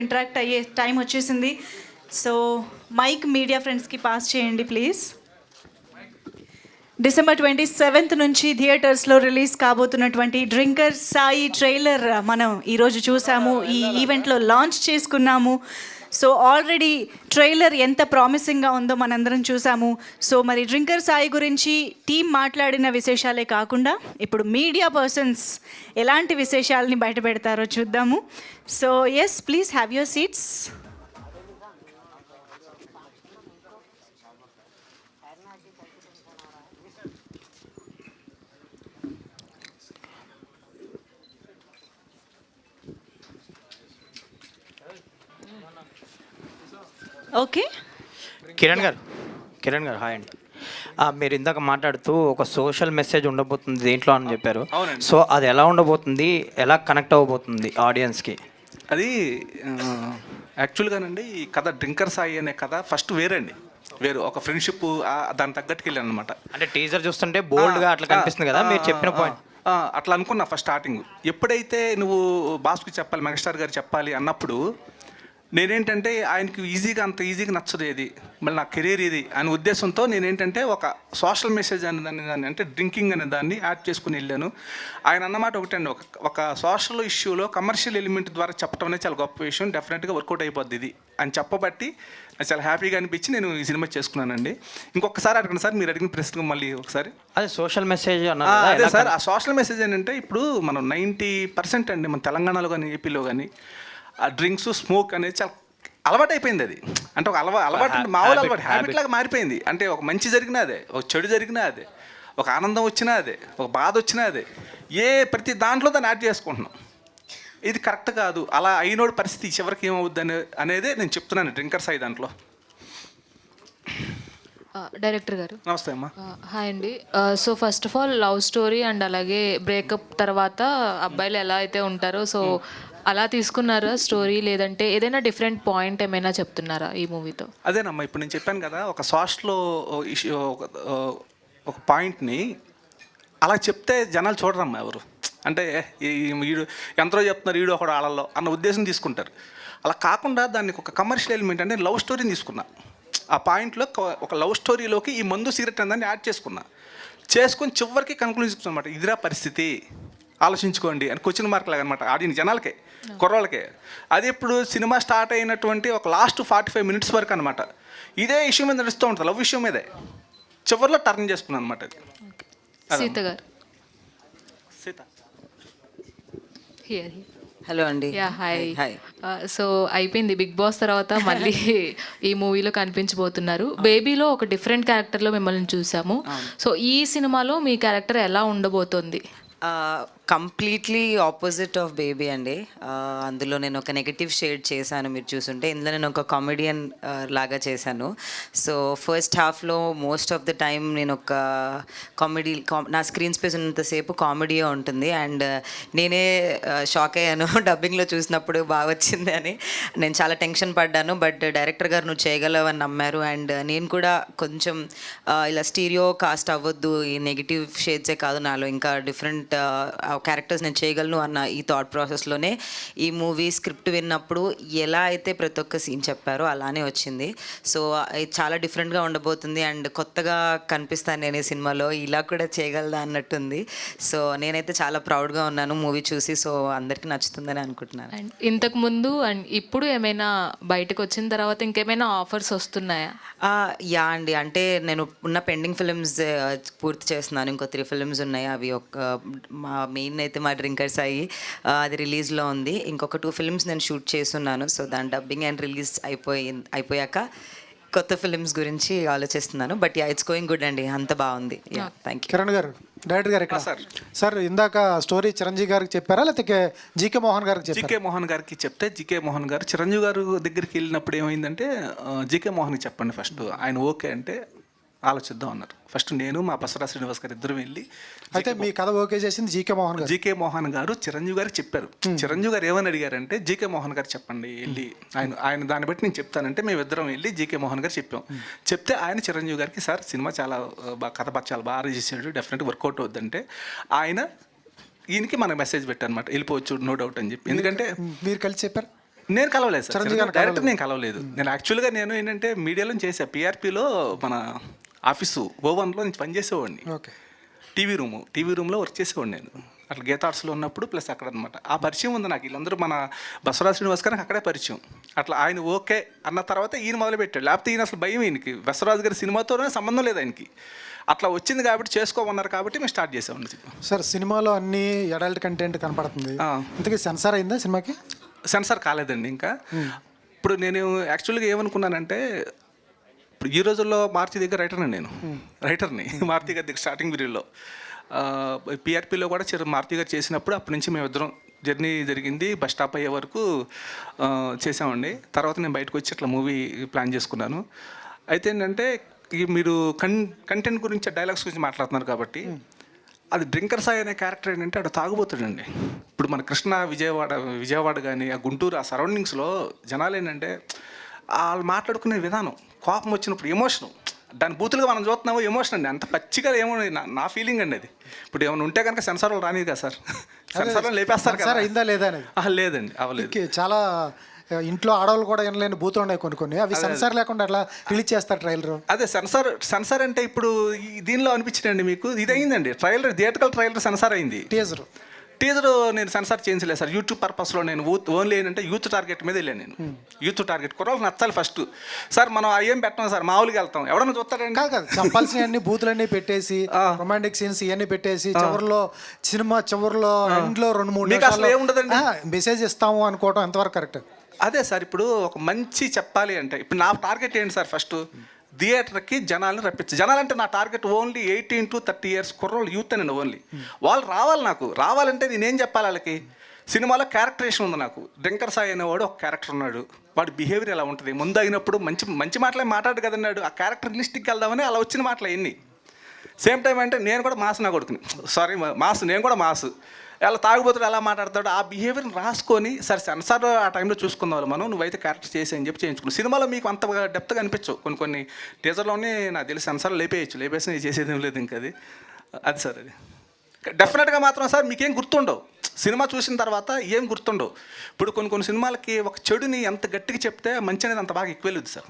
Interact అయ్యే time వచ్చేసింది. So mic media ఫ్రెండ్స్కి పాస్ చేయండి ప్లీజ్. December 27th నుంచి థియేటర్స్లో రిలీజ్ కాబోతున్నటువంటి డ్రింకర్ సాయి ట్రైలర్ మనం ఈరోజు చూసాము, ఈ ఈవెంట్లో లాంచ్ చేసుకున్నాము. సో ఆల్రెడీ ట్రైలర్ ఎంత ప్రామిసింగ్గా ఉందో మనందరం చూసాము. సో మరి డ్రింకర్ సాయి గురించి టీం మాట్లాడిన విశేషాలే కాకుండా ఇప్పుడు మీడియా పర్సన్స్ ఎలాంటి విశేషాలని బయట పెడతారో చూద్దాము. So yes, please have your seats. Okay, Kiran గారు హాయ్ అండి. మీరు ఇందాక మాట్లాడుతూ ఒక సోషల్ మెసేజ్ ఉండబోతుంది దీంట్లో అని చెప్పారు. సో అది ఎలా ఉండబోతుంది, ఎలా కనెక్ట్ అవ్వబోతుంది ఆడియన్స్కి? అది యాక్చువల్గానండి ఈ కథ డ్రింకర్ సాయి అనే కథ ఫస్ట్ వేరు ఒక ఫ్రెండ్షిప్ దాని తగ్గట్టుకు వెళ్ళాను అనమాట. అంటే టీజర్ చూస్తుంటే బోల్డ్గా అట్లా కనిపిస్తుంది కదా మీరు చెప్పిన పాయింట్. అట్లా అనుకున్నా ఫస్ట్ స్టార్టింగ్. ఎప్పుడైతే నువ్వు బాస్కి చెప్పాలి, మెగాస్టార్ గారు చెప్పాలి అన్నప్పుడు నేనేంటంటే ఆయనకి అంత ఈజీగా నచ్చదు ఏది, మళ్ళీ నా కెరీర్ ఇది అనే ఉద్దేశంతో నేనేంటంటే ఒక సోషల్ మెసేజ్ అనే దాన్ని అంటే డ్రింకింగ్ అనే దాన్ని యాడ్ చేసుకుని వెళ్ళాను. ఆయన అన్నమాట ఒకటండి, ఒక సోషల్ ఇష్యూలో కమర్షియల్ ఎలిమెంట్ ద్వారా చెప్పడం అనేది చాలా గొప్ప విషయం, డెఫినెట్గా వర్కౌట్ అయిపోద్ది ఇది అని చెప్పబట్టి నాకు చాలా హ్యాపీగా అనిపించి నేను ఈ సినిమా చేసుకున్నానండి. ఇంకొకసారి అడగండి సార్, మీరు అడిగిన ప్రశ్న మళ్ళీ ఒకసారి. అదే సోషల్ మెసేజ్ అదే సార్, ఆ సోషల్ మెసేజ్ ఏంటంటే ఇప్పుడు మనం 90% అండి మన తెలంగాణలో కానీ ఏపీలో కానీ ఆ డ్రింక్స్ స్మోక్ అనేది చాలా అలవాటు అయిపోయింది. అది అంటే ఒక అలవాటు మామూలు అలవాటు హ్యాబిట్ లాగా మారిపోయింది. అంటే ఒక మంచి జరిగినా అదే, ఒక చెడు జరిగినా అదే, ఒక ఆనందం వచ్చినా అదే, ఒక బాధ వచ్చినా అదే, ప్రతి దాంట్లో దాన్ని యాడ్ చేసుకుంటున్నాం. ఇది కరెక్ట్ కాదు. అలా అయినోడి పరిస్థితి చివరికి ఏమవుద్ది అనేదే నేను చెప్తున్నాను డ్రింకర్ సాయి దాంట్లో. డైరెక్టర్ గారు నమస్తే అమ్మా. హాయ్ అండి. So first of all love story and అలాగే బ్రేకప్ తర్వాత అబ్బాయిలు ఎలా అయితే ఉంటారో సో అలా తీసుకున్నారా స్టోరీ, లేదంటే ఏదైనా డిఫరెంట్ పాయింట్ ఏమైనా చెప్తున్నారా ఈ మూవీతో? అదేనమ్మా, ఇప్పుడు నేను చెప్పాను కదా ఒక సోషల్లో ఇష్యూ ఒక పాయింట్ని అలా చెప్తే జనాలు చూడరమ్మా ఎవరు. అంటే వీడు ఎంతలో చెప్తున్నారు వీడు ఒకడు ఆళ్ళల్లో అన్న ఉద్దేశం తీసుకుంటారు. అలా కాకుండా దానికి ఒక కమర్షియల్ ఎలిమెంట్ అంటే లవ్ స్టోరీని తీసుకున్నా. ఆ పాయింట్లో ఒక లవ్ స్టోరీలోకి ఈ మందు సిగరెట్ అనే దాన్ని యాడ్ చేసుకుని చివరికి కన్క్లూజన్ అనమాట, ఇదిరా పరిస్థితి ఆలోచించుకోండి అని క్వశ్చన్ మార్క్ లాగా అనమాట ఆడియన్స్ జనాలకే, కుర్రోళ్ళకే. అది ఇప్పుడు సినిమా స్టార్ట్ అయినటువంటి ఒక లాస్ట్ 45 minutes వరకు అనమాట ఇదే ఇష్యూ మీద నడుస్తూ ఉంటుంది, లవ్ ఇష్యూ మీదే. చివరిలో టర్న్ చేసుకున్నాను అనమాట. అది సీత గారు. సీత హలో అండి. Yeah hi. హాయ్. సో అయిపోయింది బిగ్ బాస్ తర్వాత మళ్ళీ ఈ మూవీలో కనిపించబోతున్నారు. బేబీలో ఒక డిఫరెంట్ క్యారెక్టర్లో మిమ్మల్ని చూసాము. సో ఈ సినిమాలో మీ క్యారెక్టర్ ఎలా ఉండబోతోంది? కంప్లీట్లీ ఆపోజిట్ ఆఫ్ బేబీ అండి. అందులో నేను ఒక నెగటివ్ షేడ్ చేశాను మీరు చూసుంటే. ఇందులో నేను ఒక కామెడియన్ లాగా చేశాను. సో ఫస్ట్ హాఫ్లో మోస్ట్ ఆఫ్ ద టైం నేను ఒక నా స్క్రీన్ స్పేస్ ఉన్నంతసేపు కామెడీయే ఉంటుంది. అండ్ నేనే షాక్ అయ్యాను డబ్బింగ్లో చూసినప్పుడు బాగా వచ్చింది అని. నేను చాలా టెన్షన్ పడ్డాను, బట్ డైరెక్టర్ గారు నువ్వు చేయగలవని నమ్మారు. అండ్ నేను కూడా కొంచెం ఇలా స్టీరియో కాస్ట్ అవ్వద్దు, ఈ నెగిటివ్ షేడ్సే కాదు నాలో ఇంకా డిఫరెంట్ క్యారెక్టర్స్ నేను చేయగలను అన్న ఈ థాట్ ప్రాసెస్లోనే ఈ మూవీ స్క్రిప్ట్ విన్నప్పుడు ఎలా అయితే ప్రతి ఒక్క సీన్ చెప్పారో అలానే వచ్చింది. సో ఇది చాలా డిఫరెంట్గా ఉండబోతుంది అండ్ కొత్తగా కనిపిస్తాను నేను ఈ సినిమాలో, ఇలా కూడా చేయగలదా అన్నట్టుంది. సో నేనైతే చాలా ప్రౌడ్గా ఉన్నాను మూవీ చూసి. సో అందరికీ నచ్చుతుందని అనుకుంటున్నాను. అండ్ ఇంతకుముందు అండ్ ఇప్పుడు ఏమైనా బయటకు వచ్చిన తర్వాత ఇంకేమైనా ఆఫర్స్ వస్తున్నాయా? యా అండి, అంటే నేను ఉన్న పెండింగ్ ఫిలిమ్స్ పూర్తి చేస్తున్నాను. ఇంకో 3 films ఉన్నాయి. అవి మా మెయిన్ అయితే మా డ్రింకర్ సాయి అది రిలీజ్లో ఉంది. ఇంకొక 2 films నేను షూట్ చేస్తున్నాను. సో దాని డబ్బింగ్ అండ్ రిలీజ్ అయిపోయాక కొత్త ఫిలిమ్స్ గురించి ఆలోచిస్తున్నాను. But yeah it's going good అండి, అంత బాగుంది. Yeah thank you. కిరణ్ గారు, డైరెక్టర్ గారు ఇక్కడ సార్ ఇందాక స్టోరీ చిరంజీవి గారికి చెప్పారా లేకపోతే జీకే మోహన్ గారికి చెప్పారా? జీకే మోహన్ గారికి చెప్తే జీకే మోహన్ గారు చిరంజీవి గారు దగ్గరికి వెళ్ళినప్పుడు ఏమైందంటే జీకే మోహన్కి చెప్పండి ఫస్ట్, ఆయన ఓకే అంటే ఆలోచిద్దాం అన్నారు. ఫస్ట్ నేను మా బసరా శ్రీనివాస్ గారు ఇద్దరు వెళ్ళి, అయితే మీ కథ ఓకే చేసింది జీకే మోహన్ గారు. జీకే మోహన్ గారు చిరంజీవి గారికి చెప్పారు. చిరంజీవి గారు ఏమని అడిగారంటే జీకే మోహన్ గారు చెప్పండి వెళ్ళి, ఆయన దాన్ని బట్టి నేను చెప్తానంటే మేము ఇద్దరం వెళ్ళి జీకే మోహన్ గారు చెప్పాం. చెప్తే ఆయన చిరంజీవి గారికి సార్ సినిమా చాలా కథ చాలా బాగా చేసాడు, డెఫినెట్గా వర్కౌట్ అవుద్దంటే ఆయన ఈయనకి మనకు మెసేజ్ పెట్టారనమాట, వెళ్ళిపోవచ్చు నో డౌట్ అని చెప్పి. ఎందుకంటే మీరు కలిసి చెప్పారు, నేను కలవలేదు సార్, చిరంజీవి గారిని డైరెక్ట్ నేను కలవలేదు. నేను యాక్చువల్గా నేను ఏంటంటే మీడియాలో చేసా, పిఆర్పిలో మన ఆఫీసు ఓవన్లో నుంచి పనిచేసేవాడిని. ఓకే. టీవీ రూమ్లో వర్క్ చేసేవాడిని నేను అట్లా గీత ఆర్ట్స్లో ఉన్నప్పుడు, ప్లస్ అక్కడ అనమాట. ఆ పరిచయం ఉంది నాకు. వీళ్ళందరూ మన బసవరాజ్ శ్రీనివాస్ గారికి అక్కడే పరిచయం. అట్లా ఆయన ఓకే అన్న తర్వాత ఈయన మొదలుపెట్టాడు. లేకపోతే ఈయన అసలు భయం, ఈయనకి బసవరాజ్ గారి సినిమాతోనే సంబంధం లేదు ఆయనకి. అట్లా వచ్చింది కాబట్టి చేసుకోమన్నారు కాబట్టి మేము స్టార్ట్ చేసామండి. సార్ సినిమాలో అన్ని అడల్ట్ కంటెంట్ కనపడుతుంది, ఇంతకీ సెన్సార్ అయిందా సినిమాకి? సెన్సార్ కాలేదండి ఇంకా. ఇప్పుడు నేను యాక్చువల్గా ఏమనుకున్నానంటే, ఇప్పుడు ఈ రోజుల్లో మారుతి దగ్గర రైటర్ని మారుతి గారి దగ్గర స్టార్టింగ్ పీరియడ్లో పిఆర్పిలో కూడా మారుతి గారు చేసినప్పుడు అప్పటి నుంచి మేమిద్దరం జర్నీ జరిగింది. బస్ స్టాప్ అయ్యే వరకు చేసామండి. తర్వాత నేను బయటకు వచ్చి అట్లా మూవీ ప్లాన్ చేసుకున్నాను. అయితే ఏంటంటే మీరు కంటెంట్ గురించి, డైలాగ్స్ గురించి మాట్లాడుతున్నారు కాబట్టి, అది డ్రింకర్ సాయి అనే క్యారెక్టర్ ఏంటంటే అక్కడ తాగుబోతాడండి. ఇప్పుడు మన కృష్ణ విజయవాడ కానీ ఆ గుంటూరు ఆ సరౌండింగ్స్లో జనాలు ఏంటంటే వాళ్ళు మాట్లాడుకునే విధానం, కోపం వచ్చినప్పుడు ఎమోషను, దాని బూతులుగా మనం చూస్తున్నాము ఎమోషన్ అండి. అంత పచ్చిగా ఏమో నా ఫీలింగ్ అండి అది. ఇప్పుడు ఏమైనా ఉంటే కనుక సెన్సార్లో రానిది కదా సార్, సెన్సార్లో లేపేస్తారు కదా. అయిందా లేదా అనేది? లేదండి, అవ్వలేదు. చాలా ఇంట్లో ఆడవాళ్ళు కూడా వినలేని బూతులు ఉన్నాయి కొన్ని. అవి సెన్సార్ లేకుండా అట్లా రిలీజ్ చేస్తారు ట్రైలర్. అదే సెన్సార్ అంటే ఇప్పుడు దీనిలో అనిపించిందండి మీకు, ఇది అయిందండి ట్రైలర్, థియేటర్కల్ ట్రైలర్ సెన్సార్ అయింది. టీజర్ నేను సెన్సార్ చేయించలేదు సార్. యూట్యూబ్ పర్పస్లో నేను ఓన్లీ ఏంటంటే యూత్ టార్గెట్ మీద వెళ్ళాను నేను. యూత్ టార్గెట్ కుర్రోళ్ళకి నచ్చాలి ఫస్ట్. సార్ మనం ఏం పెట్టాం సార్, మామూలుగా వెళ్తాం, ఎవడన్నా చూస్తారండి. కాదు చెప్పాల్సిన అన్ని బూతులన్నీ పెట్టేసి, రొమాంటిక్ సీన్స్ ఇవన్నీ పెట్టేసి, సినిమా చివరిలో ఎండ్లో 2-3 అసలు ఏముండదండి, మెసేజ్ ఇస్తాము అనుకోవడం ఎంతవరకు కరెక్ట్? అదే సార్, ఇప్పుడు ఒక మంచి చెప్పాలి అంటే ఇప్పుడు నా టార్గెట్ ఏంటి సార్, ఫస్ట్ థియేటర్కి జనాలను రప్పించు. జనాలంటే నా టార్గెట్ ఓన్లీ 18 to 30 years కుర్రోళ్ళు, యూత్ అని ఓన్లీ. వాళ్ళు రావాలి, నాకు రావాలంటే నేనేం చెప్పాలి వాళ్ళకి? సినిమాలో క్యారెక్టరేషన్ ఉంది నాకు. డ్రింకర్ సాయి అనేవాడు ఒక క్యారెక్టర్ ఉన్నాడు, వాడి బిహేవియర్ ఎలా ఉంటుంది, ముందు అయినప్పుడు మంచి మాటలే మాట్లాడు కదన్నాడు. ఆ క్యారెక్టర్ లిస్టిక్ వెళ్దామని అలా వచ్చిన మాటలు ఎన్ని. సేమ్ టైం అంటే నేను కూడా మాస్, నా కొడుకుని నేను కూడా మాస్. ఎలా తాగుబోతాడు, ఎలా మాట్లాడతాడు, ఆ బిహేవియర్ని రాసుకొని సరే సెన్సార్ ఆ టైంలో చూసుకుందాం మనం, నువ్వైతే క్యారెక్టర్ చేసి అని చెప్పి చేయించుకున్నాను. సినిమాలో మీకు అంత డెప్త్గా అనిపించవు, కొన్ని టీజర్లోనే నాకు తెలిసి సెన్సార్ లేపేసి చేసేది ఏం లేదు ఇంకా. అది సార్, అది డెఫినెట్గా మాత్రం సార్ మీకేం గుర్తుండవు, సినిమా చూసిన తర్వాత ఏం గుర్తుండవు. ఇప్పుడు కొన్ని సినిమాలకి ఒక చెడుని ఎంత గట్టిగా చెప్తే మంచి అనేది అంత బాగా ఎక్కువ వెళ్ళదు సార్.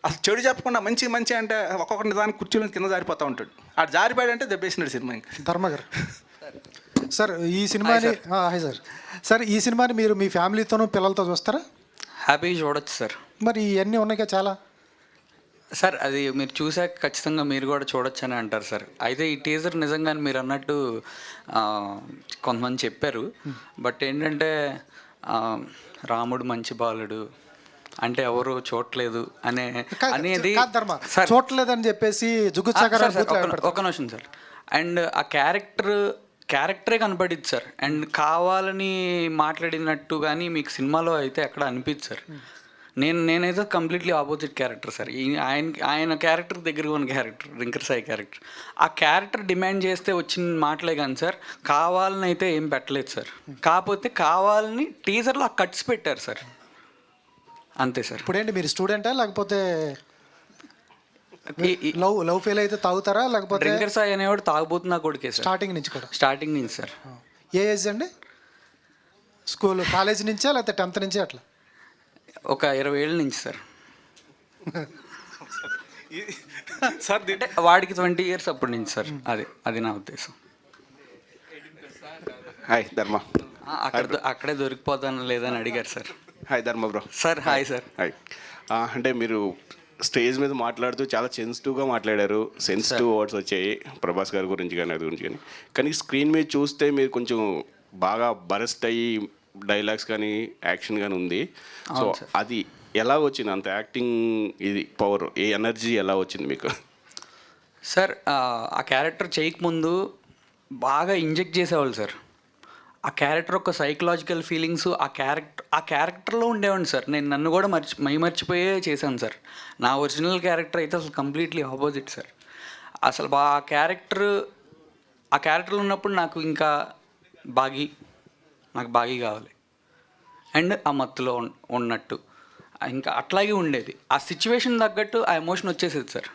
అసలు చెడు చెప్పకుండా మంచి అంటే ఒక్కొక్కటి దానికి కుర్చీలో కింద జారిపోతూ ఉంటాడు. ఆ జారిపోయాడంటే దెబ్బేసినాడు సినిమా ఇంకా. ధర్మగారు సార్ ఈ సినిమాని, హాయ్ సార్ ఈ సినిమాని మీరు మీ ఫ్యామిలీతోనూ పిల్లలతో చూస్తారా? హ్యాపీగా చూడొచ్చు సార్. మరి ఇవన్నీ ఉన్నాయి కదా చాలా. సార్ అది మీరు చూసాక ఖచ్చితంగా మీరు కూడా చూడొచ్చు అని అంటారు సార్. అయితే ఈ టీజర్ నిజంగానే మీరు అన్నట్టు కొంతమంది చెప్పారు. బట్ ఏంటంటే రాముడు మంచి బాలుడు అంటే ఎవరు చూడలేదు అనేది చూడలేదని చెప్పేసి ఒక నిమిషం సార్. అండ్ ఆ క్యారెక్టరే కనపడిద్ది సార్. అండ్ కావాలని మాట్లాడినట్టు కానీ మీకు సినిమాలో అయితే ఎక్కడ అనిపించదు సార్. నేనైతే కంప్లీట్లీ ఆపోజిట్ క్యారెక్టర్ సార్. ఆయన క్యారెక్టర్ దగ్గర ఉన్న క్యారెక్టర్ డ్రింకర్ సాయి క్యారెక్టర్. ఆ క్యారెక్టర్ డిమాండ్ చేస్తే వచ్చిన మాటలే కానీ సార్, కావాలని అయితే ఏం పెట్టలేదు సార్. కాకపోతే కావాలని టీజర్లో ఆ కట్స్ పెట్టారు సార్, అంతే సార్. ఇప్పుడు ఏంటి మీరు స్టూడెంటా లేకపోతే లవ్ ఫెయిల్ అయితే తాగుతారా లేకపోతే? డ్రింకర్ సాయి అనేవాడు తాగుబోతున్నా కొడుకే సార్. స్టార్టింగ్ నుంచి సార్. ఏ ఏజ్ అండి? స్కూల్ కాలేజ్ నుంచా లేకపోతే 10th నుంచి అట్లా? ఒక 20 ఏళ్ళ నుంచి సార్. సార్ అంటే వాడికి 20 years అప్పటి నుంచి సార్. అది నా ఉద్దేశం. హాయ్ ధర్మ. అక్కడే దొరికిపోతాను లేదని అడిగారు సార్. హాయ్ ధర్మ bro. Sir hi sir. Hi. అంటే మీరు స్టేజ్ మీద మాట్లాడుతూ చాలా సెన్సిటివ్గా మాట్లాడారు, సెన్సిటివ్ వర్డ్స్ వచ్చాయి ప్రభాస్ గారి గురించి కానీ అది గురించి కానీ స్క్రీన్ మీద చూస్తే మీరు కొంచెం బాగా బరస్ట్ అయ్యి డైలాగ్స్ కానీ యాక్షన్ కానీ ఉంది. సో అది ఎలా వచ్చింది, అంత యాక్టింగ్ ఇది పవర్, ఏ ఎనర్జీ ఎలా వచ్చింది మీకు? సార్ ఆ క్యారెక్టర్ చేయకముందు బాగా ఇంజెక్ట్ చేసేవాళ్ళు సార్. ఆ క్యారెక్టర్ ఒక సైకలాజికల్ ఫీలింగ్స్ ఆ క్యారెక్టర్లో ఉండేవాడిని సార్. నన్ను కూడా మర్చిపోయే చేశాను సార్. నా ఒరిజినల్ క్యారెక్టర్ అయితే అసలు కంప్లీట్లీ ఆపోజిట్ సార్. అసలు ఆ క్యారెక్టర్లో ఉన్నప్పుడు నాకు ఇంకా నాకు బాగి కావాలి అండ్ ఆ మత్తులో ఉన్నట్టు ఇంకా అట్లాగే ఉండేది. ఆ సిచ్యువేషన్ తగ్గట్టు ఆ ఎమోషన్ వచ్చేసేది సార్.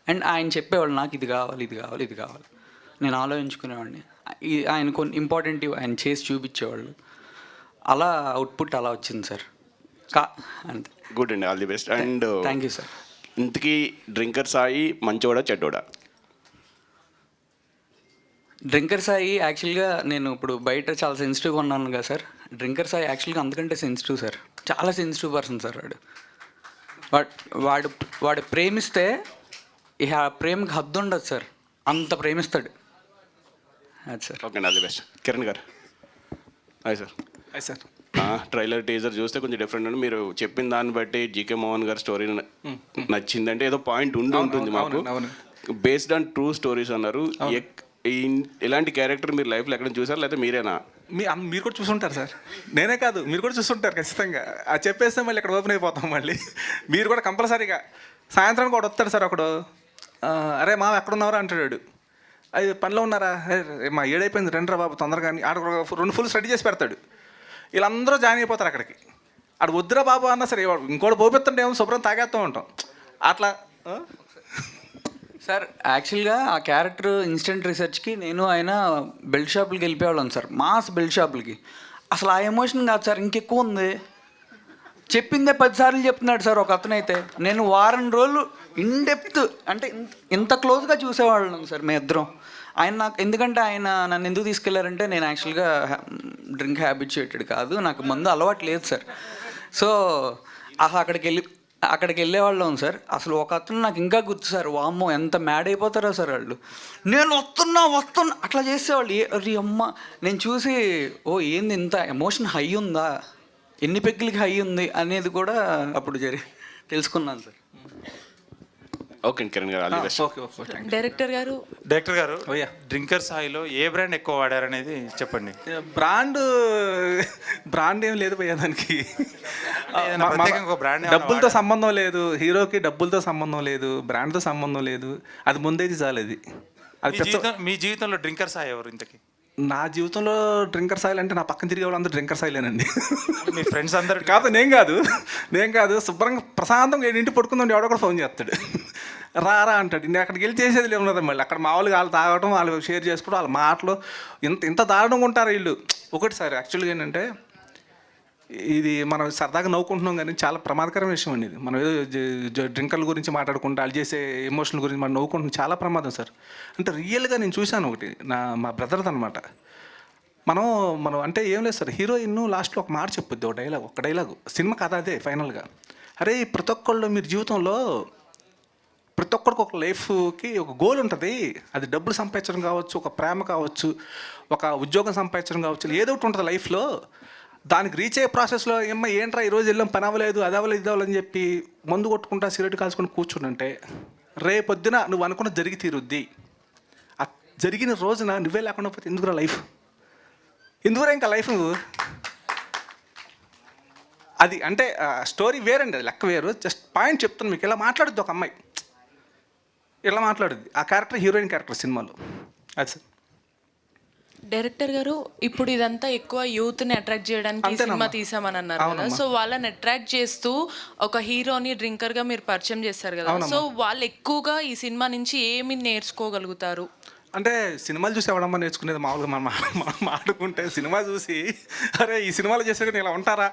అండ్ ఆయన చెప్పేవాళ్ళు నాకు ఇది కావాలి. నేను ఆలోచించుకునేవాడిని. ఆయన కొన్ని ఇంపార్టెంట్ ఆయన చేసి చూపించేవాళ్ళు. అలా అవుట్పుట్ అలా వచ్చింది సార్. అంతే. గుడ్ అండి, all the best. And thank you sir. ఇంతకీ డ్రింకర్ సాయి మంచోడా చెడ్డోడా? డ్రింకర్ సాయి యాక్చువల్గా నేను ఇప్పుడు బయట చాలా సెన్సిటివ్గా ఉన్నాను కదా సార్. డ్రింకర్ సాయి యాక్చువల్గా అంతకంటే సెన్సిటివ్ సార్, చాలా సెన్సిటివ్ పర్సన్ సార్. వాడు ప్రేమిస్తే ఇక ఆ ప్రేమకి హద్దు ఉండదు సార్, అంత ప్రేమిస్తాడు. అది సార్. ఓకే అండి, ఆల్ ది బెస్ట్. కిరణ్ గారు. Hi sir. అది సార్ ట్రైలర్ టీజర్ చూస్తే కొంచెం డిఫరెంట్ ఉంది. మీరు చెప్పిన దాన్ని బట్టి జీకే మోహన్ గారి స్టోరీ నచ్చిందంటే ఏదో పాయింట్ ఉంటుంది మాకు. బేస్డ్ ఆన్ ట్రూ స్టోరీస్ అన్నారు. ఇలాంటి క్యారెక్టర్ మీరు లైఫ్లో ఎక్కడ చూసారు లేకపోతే మీరేనా? మీరు కూడా చూసుంటారు సార్, నేనే కాదు మీరు కూడా చూసుంటారు ఖచ్చితంగా. అది చెప్పేస్తే మళ్ళీ ఇక్కడ ఓపెన్ అయిపోతాం మళ్ళీ. మీరు కూడా కంపల్సరీగా సాయంత్రం కూడా వస్తాడు సార్ ఒకడు, అరే మా ఎక్కడున్నారా అంటాడు. అది పనిలో ఉన్నారా, మా ఏడైపోయింది రెండ్రా బాబు తొందరగా అని ఆడ 2 ఫుల్ స్టడీ చేసి పెడతాడు. వీళ్ళందరూ జాయిన్ అయిపోతారు అక్కడికి. ఆడు వద్దురా బాబు అన్నా సరే ఇంకోటి పోపిస్తుంటే ఏమో శుభ్రం తాగేస్తూ ఉంటాం అట్లా. సార్ యాక్చువల్గా ఆ క్యారెక్టర్ ఇన్స్టెంట్ రీసెర్చ్కి నేను ఆయన బెల్ట్ షాపులకి వెళ్ళిపోయేవాళ్ళం సార్, మాస్ బెల్ట్ షాపులకి. అసలు ఆ ఎమోషన్ కాదు సార్, ఇంకెక్కువ ఉంది. చెప్పిందే 10 సార్లు చెప్తున్నాడు సార్ ఒక అతనైతే. నేను వారం రోజులు ఇన్డెప్త్ అంటే ఇంత క్లోజ్గా చూసేవాళ్ళం సార్ మేము ఇద్దరం. ఆయన నాకు ఎందుకంటే ఆయన నన్ను ఎందుకు తీసుకెళ్లారంటే నేను యాక్చువల్గా డ్రింక్ హ్యాబిచుయేటెడ్ కాదు, నాకు మందు అలవాటు లేదు సార్. సో అసలు అక్కడికి వెళ్ళేవాళ్ళం సార్. అసలు ఒక అతను నాకు ఇంకా గుర్తు సార్, వామ్మో ఎంత మ్యాడ్ అయిపోతారో సార్ వాళ్ళు. నేను వస్తున్నా అట్లా చేసేవాళ్ళు. అరే అమ్మ, నేను చూసి ఓ ఏంది ఇంత ఎమోషన్ హై ఉందా, ఎన్ని పెగ్గులకి హై ఉంది అనేది కూడా అప్పుడు తెలుసుకున్నాను సార్. ఓకే కిరణ్ గారు, all the best. Okay okay thank director గారు డ్రింకర్ సాయిలో ఏ బ్రాండ్ ఎక్కువ వాడారనేది చెప్పండి. బ్రాండ్ ఏం లేదు భయ్యా దానికి. బ్రాండ్ డబ్బులతో సంబంధం లేదు, హీరోకి డబ్బులతో సంబంధం లేదు, బ్రాండ్తో సంబంధం లేదు. అది ముందేది చాలు. మీ జీవితంలో డ్రింకర్ సాయి ఎవరు ఇంతకి? నా జీవితంలో డ్రింకర్ సాయిల్ అంటే నా పక్కన తిరిగే వాళ్ళు అందరూ డ్రింకర్ సాయిలేనండి. మీ ఫ్రెండ్స్ అందరు కాదు, నేను కాదు శుభ్రంగా ప్రశాంతంగా ఇంటి పడుకుందాం, ఎవడో కూడా ఫోన్ చేస్తాడు, రారా అంటాడు. నేను అక్కడికి వెళ్ళి చేసేది ఏమన్నది మళ్ళీ. అక్కడ మామూలుగా వాళ్ళు తాగడం, వాళ్ళు షేర్ చేసుకోవడం, వాళ్ళ మాటలు ఇంత దారుణంగా ఉంటారు వీళ్ళు. ఒకటి సార్ యాక్చువల్గా ఏంటంటే ఇది మనం సరదాగా నవ్వుకుంటున్నాం కానీ చాలా ప్రమాదకరమైన విషయం అండి ఇది. మనం ఏదో డ్రింకర్ల గురించి మాట్లాడుకుంటూ వాళ్ళు చేసే ఎమోషనల్ గురించి మనం నవ్వుకుంటున్నాం, చాలా ప్రమాదం సార్. అంటే రియల్గా నేను చూశాను ఒకటి, మా బ్రదర్ది అనమాట. మనం అంటే ఏం లేదు సార్, హీరోయిన్ లాస్ట్లో ఒక మాట చెప్పుద్ది, ఒక డైలాగు సినిమా కథ అదే ఫైనల్గా. అరే ప్రతి ఒక్కళ్ళు మీరు జీవితంలో ప్రతి ఒక్కరికి ఒక లైఫ్కి ఒక గోల్ ఉంటుంది. అది డబ్బులు సంపాదించడం కావచ్చు, ఒక ప్రేమ కావచ్చు, ఒక ఉద్యోగం సంపాదించడం కావచ్చు, ఏదో ఒకటి ఉంటుంది లైఫ్లో. దానికి రీచ్ అయ్యే ప్రాసెస్లో ఏంట్రా ఈరోజు వెళ్ళాం, పని అవ్వలేదు, అది అవ్వలేదు, ఇది అవ్వలేదని చెప్పి మందు కొట్టుకుంటా సిగరెట్ కాల్చుకొని కూర్చుంటే రేపొద్దున నువ్వు అనుకున్న జరిగి తీరుద్ది. ఆ జరిగిన రోజున నువ్వే లేకుండా పోతే ఎందుకురా లైఫ్, ఎందుకురా ఇంకా లైఫ్ నువ్వు. అది అంటే స్టోరీ వేరండి, అది లెక్క వేరు. జస్ట్ పాయింట్ చెప్తాను మీకు. ఇలా మాట్లాడుద్ది ఒక అమ్మాయి, ఇలా మాట్లాడుద్ది. ఆ క్యారెక్టర్ హీరోయిన్ క్యారెక్టర్ సినిమాలో. అది సార్. డైరెక్టర్ గారు, ఇప్పుడు ఇదంతా ఎక్కువ యూత్ని అట్రాక్ట్ చేయడానికి సినిమా తీసామని అన్నారు కదా. సో వాళ్ళని అట్రాక్ట్ చేస్తూ ఒక హీరోని డ్రింకర్గా మీరు పరిచయం చేస్తారు కదా. సో వాళ్ళు ఎక్కువగా ఈ సినిమా నుంచి ఏమి నేర్చుకోగలుగుతారు? అంటే సినిమాలు చూసి ఎవడమ్మా నేర్చుకునేది, మామూలుగా మనం మాట్లాడుకుంటే సినిమా చూసి అరే ఈ సినిమాలు చేసే ఇలా ఉంటారా.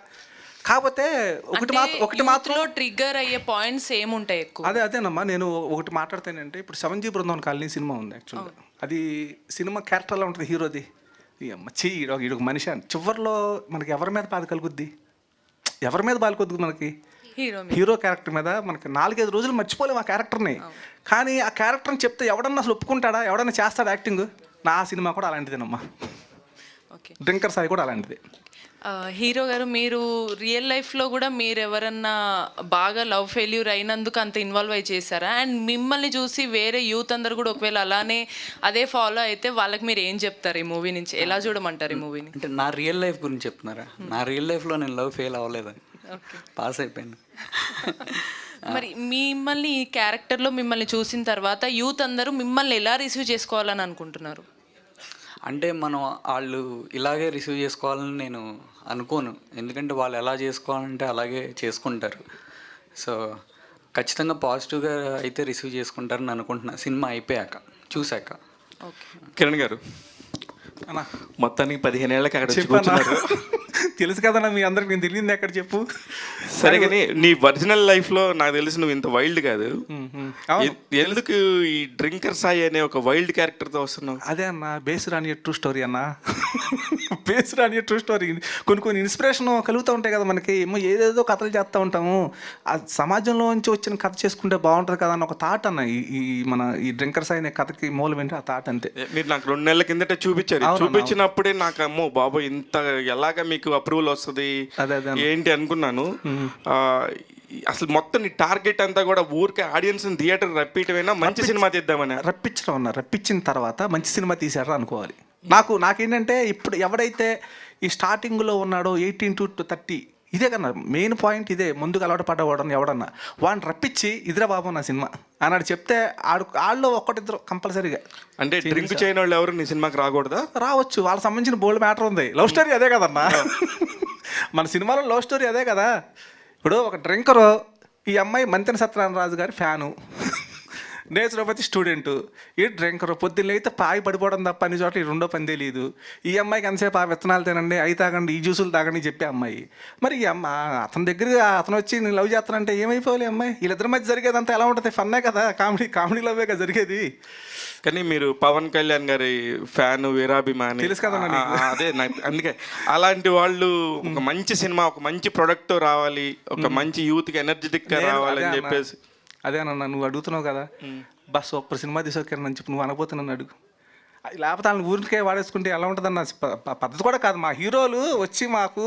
కాకపోతే ఒకటి మాత్రం ట్రిగ్గర్ అయ్యే పాయింట్స్ ఏముంటాయి ఎక్కువ? అదేనమ్మా, నేను ఒకటి మాట్లాడతానంటే ఇప్పుడు 7G బృందావన్ కాలనీ సినిమా ఉంది యాక్చువల్గా. అది సినిమా క్యారెక్టర్ ఎలా ఉంటుంది హీరోది, ఈ అమ్మ ఈడొక మనిషి అని చివరిలో మనకి ఎవరి మీద బాధ కలుగుద్ది, మనకి హీరో క్యారెక్టర్ మీద. మనకి 4-5 రోజులు మర్చిపోలేము ఆ క్యారెక్టర్ని. కానీ ఆ క్యారెక్టర్ని చెప్తే ఎవడన్నా అసలు ఒప్పుకుంటాడా, ఎవడన్నా చేస్తాడా యాక్టింగ్? నా సినిమా కూడా అలాంటిదేనమ్మా, డ్రింకర్ సాయి కూడా అలాంటిదే. హీరో గారు, మీరు రియల్ లైఫ్లో కూడా మీరు ఎవరన్నా బాగా లవ్ ఫెయిల్యూర్ అయినందుకు అంత ఇన్వాల్వ్ అయి చేశారా? అండ్ మిమ్మల్ని చూసి వేరే యూత్ అందరు కూడా ఒకవేళ అలానే అదే ఫాలో అయితే వాళ్ళకి మీరు ఏం చెప్తారు? ఈ మూవీ నుంచి ఎలా చూడమంటారు ఈ మూవీని? అంటే నా రియల్ లైఫ్ గురించి చెప్తున్నారా? నా రియల్ లైఫ్లో నేను లవ్ ఫెయిల్ అవ్వలేదని, పాస్ అయిపోయాను. మరి మిమ్మల్ని ఈ క్యారెక్టర్లో మిమ్మల్ని చూసిన తర్వాత యూత్ అందరూ మిమ్మల్ని ఎలా రిసీవ్ చేసుకోవాలని అనుకుంటున్నారు? అంటే వాళ్ళు ఇలాగే రిసీవ్ చేసుకోవాలని నేను అనుకోను. ఎందుకంటే వాళ్ళు ఎలా చేసుకోవాలంటే అలాగే చేసుకుంటారు. సో ఖచ్చితంగా పాజిటివ్గా అయితే రిసీవ్ చేసుకుంటారని అనుకుంటున్నా సినిమా అయిపోయాక, చూశాక. కిరణ్ గారు, మొత్తానికి 15 ఏళ్ళకి అక్కడ కూర్చున్నారు. తెలుసు కదన్నా మీ అందరికి, నేను తెలియదు ఎక్కడ చెప్పు. సరే కానీ నీ ఒరిజినల్ లైఫ్లో నాకు తెలిసి నువ్వు ఇంత వైల్డ్ కాదు. ఎందుకు ఈ డ్రింకర్ సాయి అనే ఒక వైల్డ్ క్యారెక్టర్తో వస్తున్నావు? అదే అన్న, బేస్డ్ ఆన్ ట్రూ స్టోరీ అన్న. Based on true story. కొన్ని ఇన్స్పిరేషన్ కలుగుతూ ఉంటాయి కదా మనకి, ఏమో ఏదేదో కథలు చేస్తూ ఉంటాము. ఆ సమాజంలో నుంచి వచ్చిన కథ చేసుకుంటే బాగుంటుంది కదా అన్న ఒక థాట్ అన్న. ఈ డ్రింకర్ సాయి అనే కథకి మూలం ఏంటి, ఆ థాట్ అంతే. మీరు నాకు 2 నెలల కిందట చూపించారు. చూపించినప్పుడే నాకు అమ్మో బాబు ఇంత ఎలాగా మీకు అప్రూవల్ వస్తుంది ఏంటి అనుకున్నాను. అసలు మొత్తం నీ టార్గెట్ అంతా కూడా ఊరికే ఆడియన్స్ థియేటర్ రప్పించమైనా మంచి సినిమా తీద్దామని రప్పించిన తర్వాత మంచి సినిమా తీసారా అనుకోవాలి. నాకేంటంటే ఇప్పుడు ఎవడైతే ఈ స్టార్టింగ్లో ఉన్నాడో 18 to 30, ఇదే కన్నా మెయిన్ పాయింట్ ఇదే. ముందుకు అలవాటు పడ్డవాడని ఎవడన్నా వాడిని రప్పించి ఇదిరా బాబు నా సినిమా అన్నాడు చెప్తే వాళ్ళు ఒక్కటిద్దరు కంపల్సరీగా. అంటే డ్రింక్ చేయని వాళ్ళు ఎవరు నీ సినిమాకి రాకూడదా? రావచ్చు, వాళ్ళకి సంబంధించిన బోల్డ్ మ్యాటర్ ఉంది. లవ్ స్టోరీ అదే కదన్నా, మన సినిమాలో లవ్ స్టోరీ అదే కదా. ఇప్పుడు ఒక డ్రింకరు, ఈ అమ్మాయి మంతెన సత్యనారాయణ గారి ఫ్యాను, నేచురోపతి స్టూడెంటు, ఈ డ్రింకర్ పొద్దున్న అయితే పాయి పడిపోవడం తప్ప అన్ని చోట్ల ఈ రెండో పని తెలియదు. ఈ అమ్మాయికి ఎంతసేపు ఆ విత్తనాలు తినండి, అవి తాగండి, ఈ జ్యూసులు తాగండి చెప్పే అమ్మాయి. మరి ఈ అతని దగ్గర అతను వచ్చి నేను లవ్ చేస్తానంటే ఏమైపోవాలి అమ్మాయి? వీళ్ళిద్దరి మధ్య జరిగేదంతా ఎలా ఉంటుంది? ఫన్నే కదా, కామెడీ లవ్వే కదా జరిగేది. కానీ మీరు పవన్ కళ్యాణ్ గారి ఫ్యాన్, వీరాభిమాని, తెలుసు కదా. అదే అందుకే అలాంటి వాళ్ళు ఒక మంచి సినిమా, ఒక మంచి ప్రొడక్ట్తో రావాలి, ఒక మంచి యూత్కి ఎనర్జెటిక్గా రావాలని చెప్పేసి. అదేనన్నా నువ్వు అడుగుతున్నావు కదా, బస్ సూపర్ సినిమా తీసుకోకరని చెప్పి నువ్వు అనబోతున్నాను అడుగు. లేకపోతే వాళ్ళని ఊరికే వాడేసుకుంటే ఎలా ఉంటుందన్న పద్ధతి కూడా కాదు. మా హీరోలు వచ్చి మాకు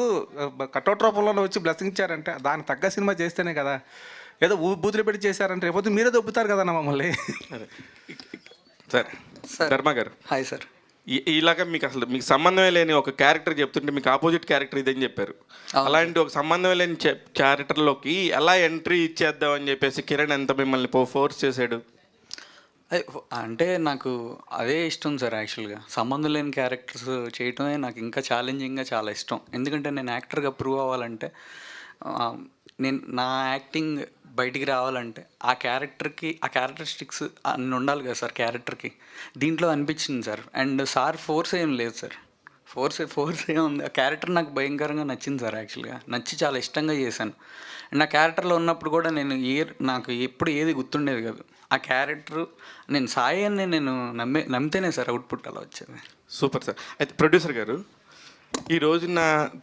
కటౌట్ రూపంలో వచ్చి బ్లెస్సింగ్ ఇచ్చారంటే దానికి తగ్గ సినిమా చేస్తేనే కదా. ఏదో బూతులు పెట్టి చేశారంటే రేపు మీరే దొబ్బుతారు కదన్నా మమ్మల్ని. సార్ ధర్మ గారు, హాయ్ సార్. ఇలాగ మీకు సంబంధమే లేని ఒక క్యారెక్టర్ చెప్తుంటే మీకు ఆపోజిట్ క్యారెక్టర్ ఇదని చెప్పారు. అలాంటి ఒక సంబంధం లేని క్యారెక్టర్లోకి ఎలా ఎంట్రీ ఇచ్చేద్దాం అని చెప్పేసి కిరణ్ ఎంత మిమ్మల్ని ఫోర్స్ చేశాడు? అంటే నాకు అదే ఇష్టం సార్. యాక్చువల్గా సంబంధం లేని క్యారెక్టర్స్ చేయటమే నాకు ఇంకా ఛాలెంజింగ్గా చాలా ఇష్టం. ఎందుకంటే నేను యాక్టర్గా ప్రూవ్ అవ్వాలంటే, నా యాక్టింగ్ బయటికి రావాలంటే ఆ క్యారెక్టర్కి ఆ క్యారెక్టరిస్టిక్స్ అన్నీ ఉండాలి కదా సార్ క్యారెక్టర్కి. దీంట్లో అనిపించింది సార్. అండ్ సార్ ఫోర్స్ ఏం లేదు సార్, ఫోర్స్ ఏముంది. ఆ క్యారెక్టర్ నాకు భయంకరంగా నచ్చింది సార్. యాక్చువల్గా నచ్చి చాలా ఇష్టంగా చేశాను. అండ్ ఆ క్యారెక్టర్లో ఉన్నప్పుడు కూడా నాకు ఎప్పుడు ఏది గుర్తుండేది కాదు. ఆ క్యారెక్టర్ నేను సాయి అని నేను నమ్మితేనే సార్ అవుట్పుట్ అలా వచ్చేది. Super sir. అయితే ప్రొడ్యూసర్ గారు, ఈ రోజున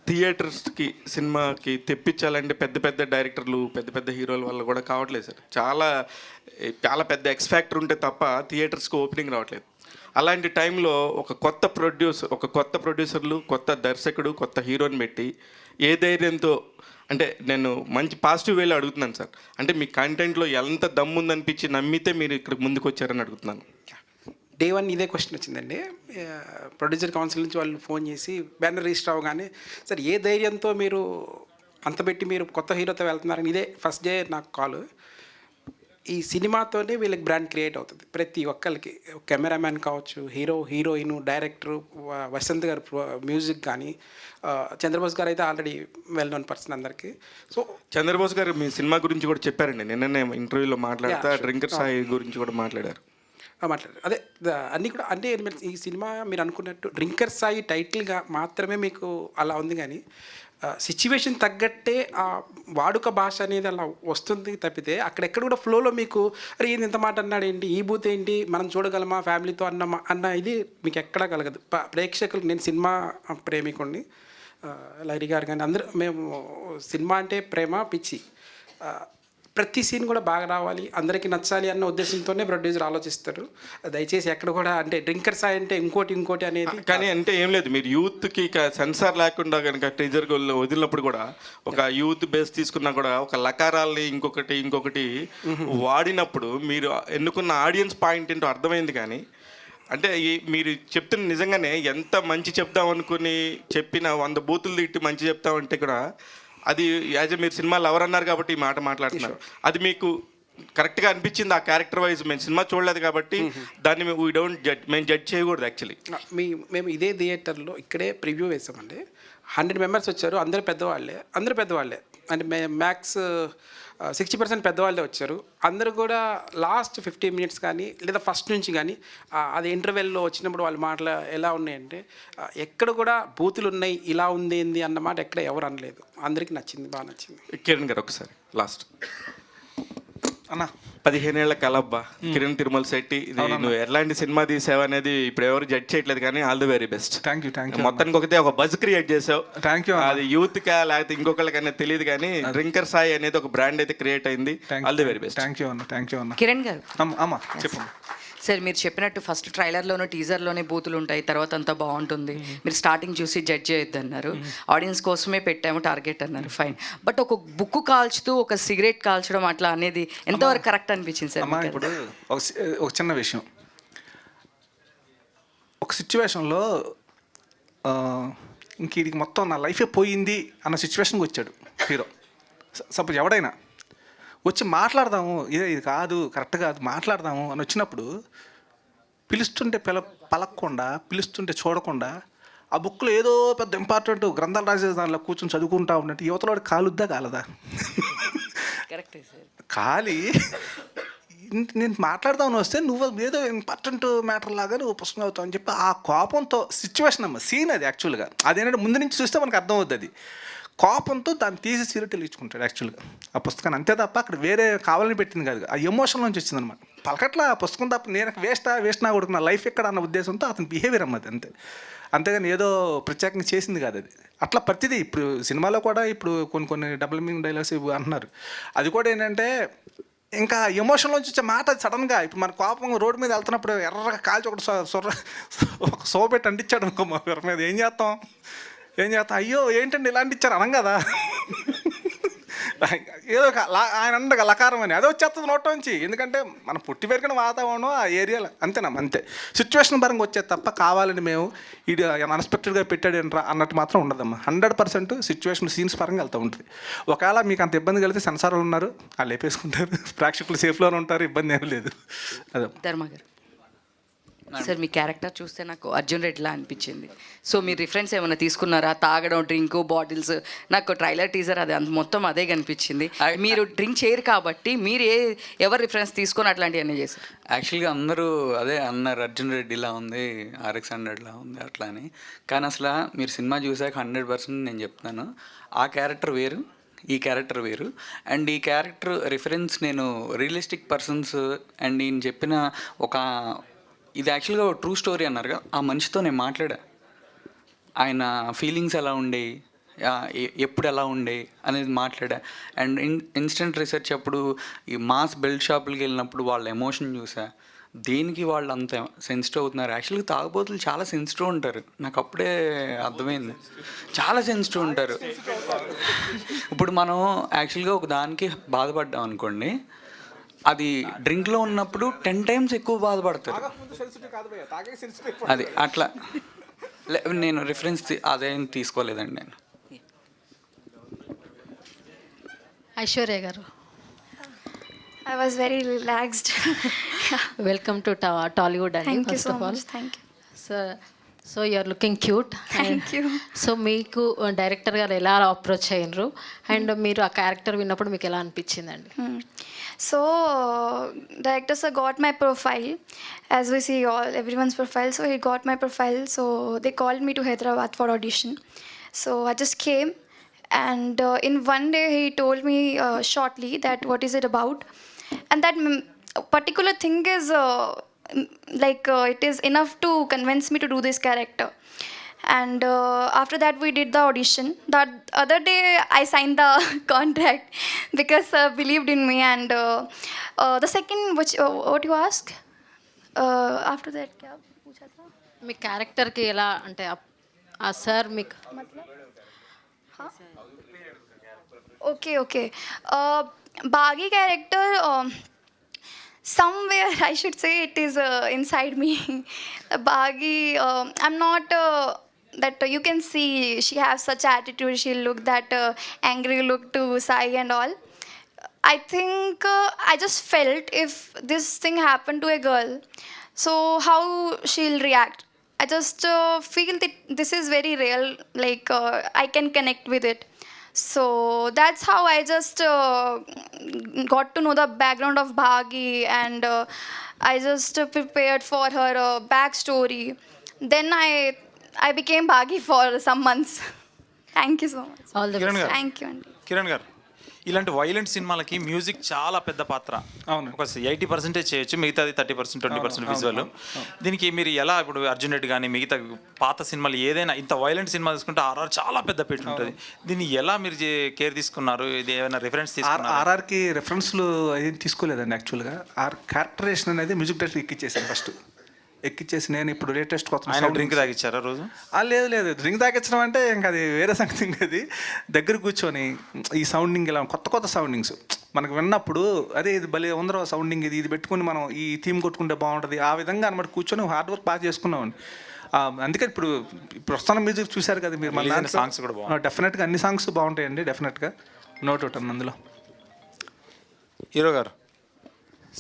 థియేటర్స్కి సినిమాకి తెప్పించాలంటే పెద్ద డైరెక్టర్లు, పెద్ద హీరోల వల్ల కూడా కావట్లేదు సార్. చాలా పెద్ద ఎక్స్ ఫ్యాక్టర్ ఉంటే తప్ప థియేటర్స్కి ఓపెనింగ్ రావట్లేదు. అలాంటి టైంలో ఒక కొత్త ప్రొడ్యూసర్లు, కొత్త దర్శకుడు, కొత్త హీరోని పెట్టి ఏ ధైర్యంతో, అంటే నేను మంచి పాజిటివ్ వేలో అడుగుతున్నాను సార్. అంటే మీ కంటెంట్లో ఎంత దమ్ముందనిపించి నమ్మితే మీరు ఇక్కడ ముందుకు వచ్చారని అడుగుతున్నాను. డే 1 ఇదే క్వశ్చన్ వచ్చిందండి. ప్రొడ్యూసర్ కౌన్సిల్ నుంచి వాళ్ళు ఫోన్ చేసి బ్యానర్ రిజిస్టర్ అవ్వగానే, సార్ ఏ ధైర్యంతో మీరు అంత పెట్టి మీరు కొత్త హీరోతో వెళ్తున్నారని ఇదే ఫస్ట్ డే నాకు కాల్. ఈ సినిమాతోనే వీళ్ళకి బ్రాండ్ క్రియేట్ అవుతుంది ప్రతి ఒక్కరికి. కెమెరామ్యాన్ కావచ్చు, హీరోయిన్, డైరెక్టర్, వసంత్ గారు మ్యూజిక్ కానీ, చంద్రబోస్ గారు అయితే ఆల్రెడీ వెల్ నోన్ పర్సన్ అందరికీ. సో చంద్రబోస్ గారు మీ సినిమా గురించి కూడా చెప్పారండి నిన్ననే ఇంటర్వ్యూలో మాట్లాడుతూ. డ్రింకర్ సాయి గురించి కూడా మాట్లాడారు. అదే అన్నీ కూడా. అంటే ఈ సినిమా మీరు అనుకున్నట్టు డ్రింకర్ సాయి టైటిల్గా మాత్రమే మీకు అలా ఉంది, కానీ సిచ్యువేషన్ తగ్గట్టే ఆ వాడుక భాష అనేది అలా వస్తుంది తప్పితే అక్కడెక్కడ కూడా ఫ్లోలో మీకు అరే ఏంది ఇంత మాట అన్నాడు ఏంటి, ఈ బూత్ ఏంటి, మనం చూడగలమా ఫ్యామిలీతో అన్న ఇది మీకు ఎక్కడా కలగదు. ప్రేక్షకులు, నేను సినిమా ప్రేమికుడిని, లహరి గారు కానీ అందరూ, మేము సినిమా అంటే ప్రేమ పిచ్చి. ప్రతి సీన్ కూడా బాగా రావాలి, అందరికీ నచ్చాలి అన్న ఉద్దేశంతోనే ప్రొడ్యూసర్ ఆలోచిస్తారు. దయచేసి ఎక్కడ కూడా అంటే డ్రింకర్ సాయి అంటే ఇంకోటి అనేది కానీ అంటే ఏం లేదు. మీరు యూత్కి సెన్సార్ లేకుండా కనుక టీజర్ వదిలినప్పుడు కూడా ఒక యూత్ బేస్ తీసుకున్నా కూడా ఒక లకారాల్ని ఇంకొకటి వాడినప్పుడు మీరు ఎన్నుకున్న ఆడియన్స్ పాయింట్ ఏంటో అర్థమైంది. కానీ అంటే మీరు చెప్తున్న నిజంగానే ఎంత మంచి చెప్దాం అనుకుని చెప్పిన 100 బూతులు తిట్టి మంచి చెప్తామంటే కూడా అది యాజ్ మీరు సినిమాలు ఎవరన్నారు కాబట్టి ఈ మాట మాట్లాడుతున్నారు. అది మీకు కరెక్ట్గా అనిపించింది ఆ క్యారెక్టర్ వైజ్? మేము సినిమా చూడలేదు కాబట్టి దాన్ని మేము జడ్జ్ చేయకూడదు యాక్చువల్లీ. మేము ఇదే థియేటర్లో ఇక్కడే ప్రివ్యూ వేసామండి. 100 మెంబర్స్ వచ్చారు, అందరూ పెద్దవాళ్ళే. అంటే మ్యాక్స్ 60% పెద్దవాళ్ళే వచ్చారు. అందరూ కూడా లాస్ట్ 15 minutes కానీ లేదా ఫస్ట్ నుంచి కానీ అది ఇంటర్వెల్లో వచ్చినప్పుడు వాళ్ళ మాటలు ఎలా ఉన్నాయంటే ఎక్కడ కూడా బూతులు ఉన్నాయి, ఇలా ఉంది ఏంది అన్నమాట ఎక్కడ ఎవరు అనలేదు. అందరికీ నచ్చింది, బాగా నచ్చింది. కిరణ్ గారు ఒకసారి లాస్ట్ అన్న 15 ఏళ్ల కలబ్బా కిరణ్ తిరుమల శెట్టి, ఇది నువ్వు ఎలాంటి సినిమా తీసావు అనేది ఇప్పుడు ఎవరు జడ్జ్ చేయట్లేదు, కానీ all the very best. Thank you మొత్తానికి ఒకటే ఒక బజ్ క్రియేట్ చేసావు. Thank you. అది యూత్ కా లేకపోతే ఇంకొకళ్ళకనే తెలియదు, కానీ డ్రింకర్ సాయి అనేది ఒక బ్రాండ్ అయితే క్రియేట్ అయింది. All the very best. Thank you అన్న. కిరణ్ గారు, అమ్మ చెప్పండి. సార్ మీరు చెప్పినట్టు ఫస్ట్ ట్రైలర్లోనూ టీజర్లోనే బూతులు ఉంటాయి, తర్వాత అంతా బాగుంటుంది, మీరు స్టార్టింగ్ చూసి జడ్జ్ చేయొద్దు అన్నారు. ఆడియన్స్ కోసమే పెట్టాము టార్గెట్ అన్నారు, ఫైన్. బట్ ఒక బుక్ కాల్చుతూ ఒక సిగరెట్ కాల్చడం అట్లా అనేది ఎంతవరకు కరెక్ట్ అనిపించింది సార్? అమ్మా ఇప్పుడు ఒక చిన్న విషయం, ఒక సిచ్యువేషన్లో ఇంక ఇది మొత్తం నా లైఫే పోయింది అన్న సిచ్యువేషన్కి వచ్చాడు హీరో. సపోజ్ ఎవడైనా వచ్చి మాట్లాడదాము, ఇది కాదు కరెక్ట్ కాదు మాట్లాడదాము అని వచ్చినప్పుడు పిలుస్తుంటే పలకకుండా, పిలుస్తుంటే చూడకుండా, ఆ బుక్లో ఏదో పెద్ద ఇంపార్టెంట్ గ్రంథాలు రాసే దానిలో కూర్చొని చదువుకుంటా ఉన్నట్టు యువతలో కాలుద్దా కాలదా? కరెక్టే సార్. ఖాళీ నేను మాట్లాడదామని వస్తే నువ్వు ఏదో ఇంపార్టెంట్ మ్యాటర్ లాగా నువ్వు పుస్తకం అవుతావు అని చెప్పి ఆ కోపంతో సిచ్యువేషన్ అమ్మ సీన్ అది యాక్చువల్గా. అదేంటంటే ముందు నుంచి చూస్తే మనకు అర్థం అవుతుంది. అది కోపంతో దాన్ని తీసి సీరియట్ ఇచ్చుకుంటాడు యాక్చువల్గా ఆ పుస్తకాన్ని, అంతే తప్ప అక్కడ వేరే కావాలని పెట్టింది కాదు, ఆ ఎమోషన్ నుంచి వచ్చింది అనమాట. పలకట్ల ఆ పుస్తకం తప్ప నేను వేస్ట్ నా కొడుకు నా లైఫ్ ఎక్కడ అన్న ఉద్దేశంతో అతని బిహేవియర్ అమ్మది అంతే, అంతేగాని ఏదో ప్రత్యేకంగా చేసింది కాదు అది. అట్లా ప్రతిదీ ఇప్పుడు సినిమాలో కూడా ఇప్పుడు కొన్ని డబుల్ మీనింగ్ డైలాగ్స్ అంటున్నారు, అది కూడా ఏంటంటే ఇంకా ఎమోషన్లోంచి వచ్చే మాట సడన్గా. ఇప్పుడు మన కోపం రోడ్డు మీద వెళ్తున్నప్పుడు ఎర్రగా కాల్చి ఒక సో పెట్టి అంటించాడు అనుకో మా ఎవరి మీద, ఏం చేస్తాం? అయ్యో ఏంటండి ఇలాంటి ఇచ్చారు అనం కదా, ఏదో ఆయన అండగా లకారం అని అదే వచ్చేస్తుంది నోట్ నుంచి. ఎందుకంటే మనం పుట్టి పెరిగిన వాతావరణం ఆ ఏరియాలో అంతేనమ్మా, అంతే సిచ్యువేషన్ పరంగా వచ్చేది తప్ప కావాలని మేము ఇది అన్ఎక్స్పెక్టెడ్గా పెట్టాడు ఏంట్రా అన్నట్టు మాత్రం ఉండదమ్మా. 100% సిచ్యువేషన్ సీన్స్ పరంగా వెళ్తూ ఉంటుంది. ఒకవేళ మీకు అంత ఇబ్బంది కలిగితే సెన్సార్లు ఉన్నారు, వాళ్ళు లేపేసుకుంటారు, ప్రేక్షకులు సేఫ్లోనే ఉంటారు, ఇబ్బంది ఏమీ లేదు. అదే ధర్మ గారు సార్, మీ క్యారెక్టర్ చూస్తే నాకు అర్జున్ రెడ్డిలా అనిపించింది. సో మీరు రిఫరెన్స్ ఏమైనా తీసుకున్నారా? తాగడం, డ్రింక్, బాటిల్స్, నాకు ట్రైలర్ టీజర్ అది అంత మొత్తం అదే కనిపించింది. మీరు డ్రింక్ చేయరు కాబట్టి మీరు ఎవరు రిఫరెన్స్ తీసుకొని అట్లాంటివన్నీ చేశారు? యాక్చువల్గా అందరూ అదే అన్నారు, అర్జున్ రెడ్డిలా ఉంది, RX 100లా ఉంది అట్లా అని. కానీ అసలు మీరు సినిమా చూసాక 100% నేను చెప్తున్నాను, ఆ క్యారెక్టర్ వేరు, ఈ క్యారెక్టర్ వేరు. అండ్ ఈ క్యారెక్టర్ రిఫరెన్స్ నేను రియలిస్టిక్ పర్సన్స్ అండ్ ఈయన చెప్పిన ఒక ఇది యాక్చువల్గా ఒక ట్రూ స్టోరీ అన్నారు కదా, ఆ మనిషితో నేను మాట్లాడా. ఆయన ఫీలింగ్స్ ఎలా ఉండేవి, ఎప్పుడు ఎలా ఉండే అనేది మాట్లాడా. అండ్ ఇన్స్టెంట్ రీసెర్చ్ అప్పుడు ఈ మాస్ బెల్ట్ షాపులకి వెళ్ళినప్పుడు వాళ్ళ ఎమోషన్ చూసా, దేనికి వాళ్ళు అంత సెన్సిటివ్ అవుతున్నారు. యాక్చువల్గా తాగుబోతులు చాలా సెన్సిటివ్ ఉంటారు, నాకు అప్పుడే అర్థమైంది, చాలా సెన్సిటివ్ ఉంటారు. ఇప్పుడు మనం యాక్చువల్గా ఒక దానికి బాధపడ్డాం అనుకోండి, అది డ్రింక్లో ఉన్నప్పుడు 10 times ఎక్కువ బాధపడతారు. అది అట్లా నేను రిఫరెన్స్ అదేం తీసుకోలేదండి నేను. ఐశ్వర్య గారు, I was very relaxed. Welcome to Tollywood అండి. Thank you first so of all much. Thank you. So you're looking cute. Thank you. So మీకు డైరెక్టర్ గారు ఎలా అప్రోచ్ అయ్యారు అండ్ మీరు ఆ క్యారెక్టర్ విన్నప్పుడు మీకు ఎలా అనిపించిందండి? So, director sir got my profile, as we see everyone's profile. So he got my profile. So they called me to Hyderabad for audition. So I just came, and in one day he told me shortly that what is it about, and that particular thing is it is enough to convince me to do this character. And after that we did the audition. The other day I signed the contract because believed in me. And the second what you asked after that kya pucha tha? మీ క్యారెక్టర్కి ఎలా అంటే ఆ sir మీకు Okay. Baghi character, somewhere I should say it is inside me. Baghi, I'm not that you can see she has such attitude, she'll look that angry look to Sai and all. I think I just felt if this thing happened to a girl, so how she'll react. I just feel that this is very real, I can connect with it. So that's how I just got to know the background of Bhagi, and I just prepared for her backstory. Then I became Bhagi for some months. Thank you so much. All the Kiran గారు Thank you, Andy. Kiran గారు ఇలాంటి violent సినిమాలకి music చాలా పెద్ద పాత్ర. అవును. ఒక 80% చేయొచ్చు, మిగతాది 30% 20% విజువల్. దీనికి మీరు ఎలా ఇప్పుడు అర్జున్ రెడ్డి కానీ మిగతా పాత సినిమాలు ఏదైనా ఇంత వైలెంట్ సినిమా తీసుకుంటే ఆర్ఆర్ చాలా పెద్ద పెట్టి ఉంటుంది. దీన్ని ఎలా మీరు కేర్ తీసుకున్నారు? ఇది ఏమైనా రిఫరెన్స్ తీసుకున్నారు? ఆర్ఆర్కి రెఫరెన్స్లు ఏం తీసుకోలేదండి. యాక్చువల్గా క్యారెక్టరేషన్ అనేది మ్యూజిక్ డైరెక్టర్ ఎక్కిచ్చేసాను ఫస్ట్. ఎక్కిచ్చేసి నేను ఇప్పుడు లేటెస్ట్ కొత్త డ్రింక్ తాగిచ్చారా రోజు? లేదు డ్రింక్ తాగించడం అంటే ఇంకా అది వేరే సంగతి. అది దగ్గర కూర్చొని ఈ సౌండింగ్ ఇలా కొత్త సౌండింగ్స్ మనకు విన్నప్పుడు అదే ఇది భలే ఉందరో సౌండింగ్, ఇది పెట్టుకుని మనం ఈ థీమ్ కొట్టుకుంటే బాగుంటుంది, ఆ విధంగా అనమాట కూర్చొని హార్డ్ వర్క్ బాగా చేసుకున్నామండి. అందుకే ఇప్పుడు వస్తున్న మ్యూజిక్ చూశారు కదా మీరు. మన సాంగ్స్ కూడా బాగుంటాయి. డెఫినెట్గా అన్ని సాంగ్స్ బాగుంటాయండి, డెఫినెట్గా నో డౌట్ అందులో. హీరో గారు,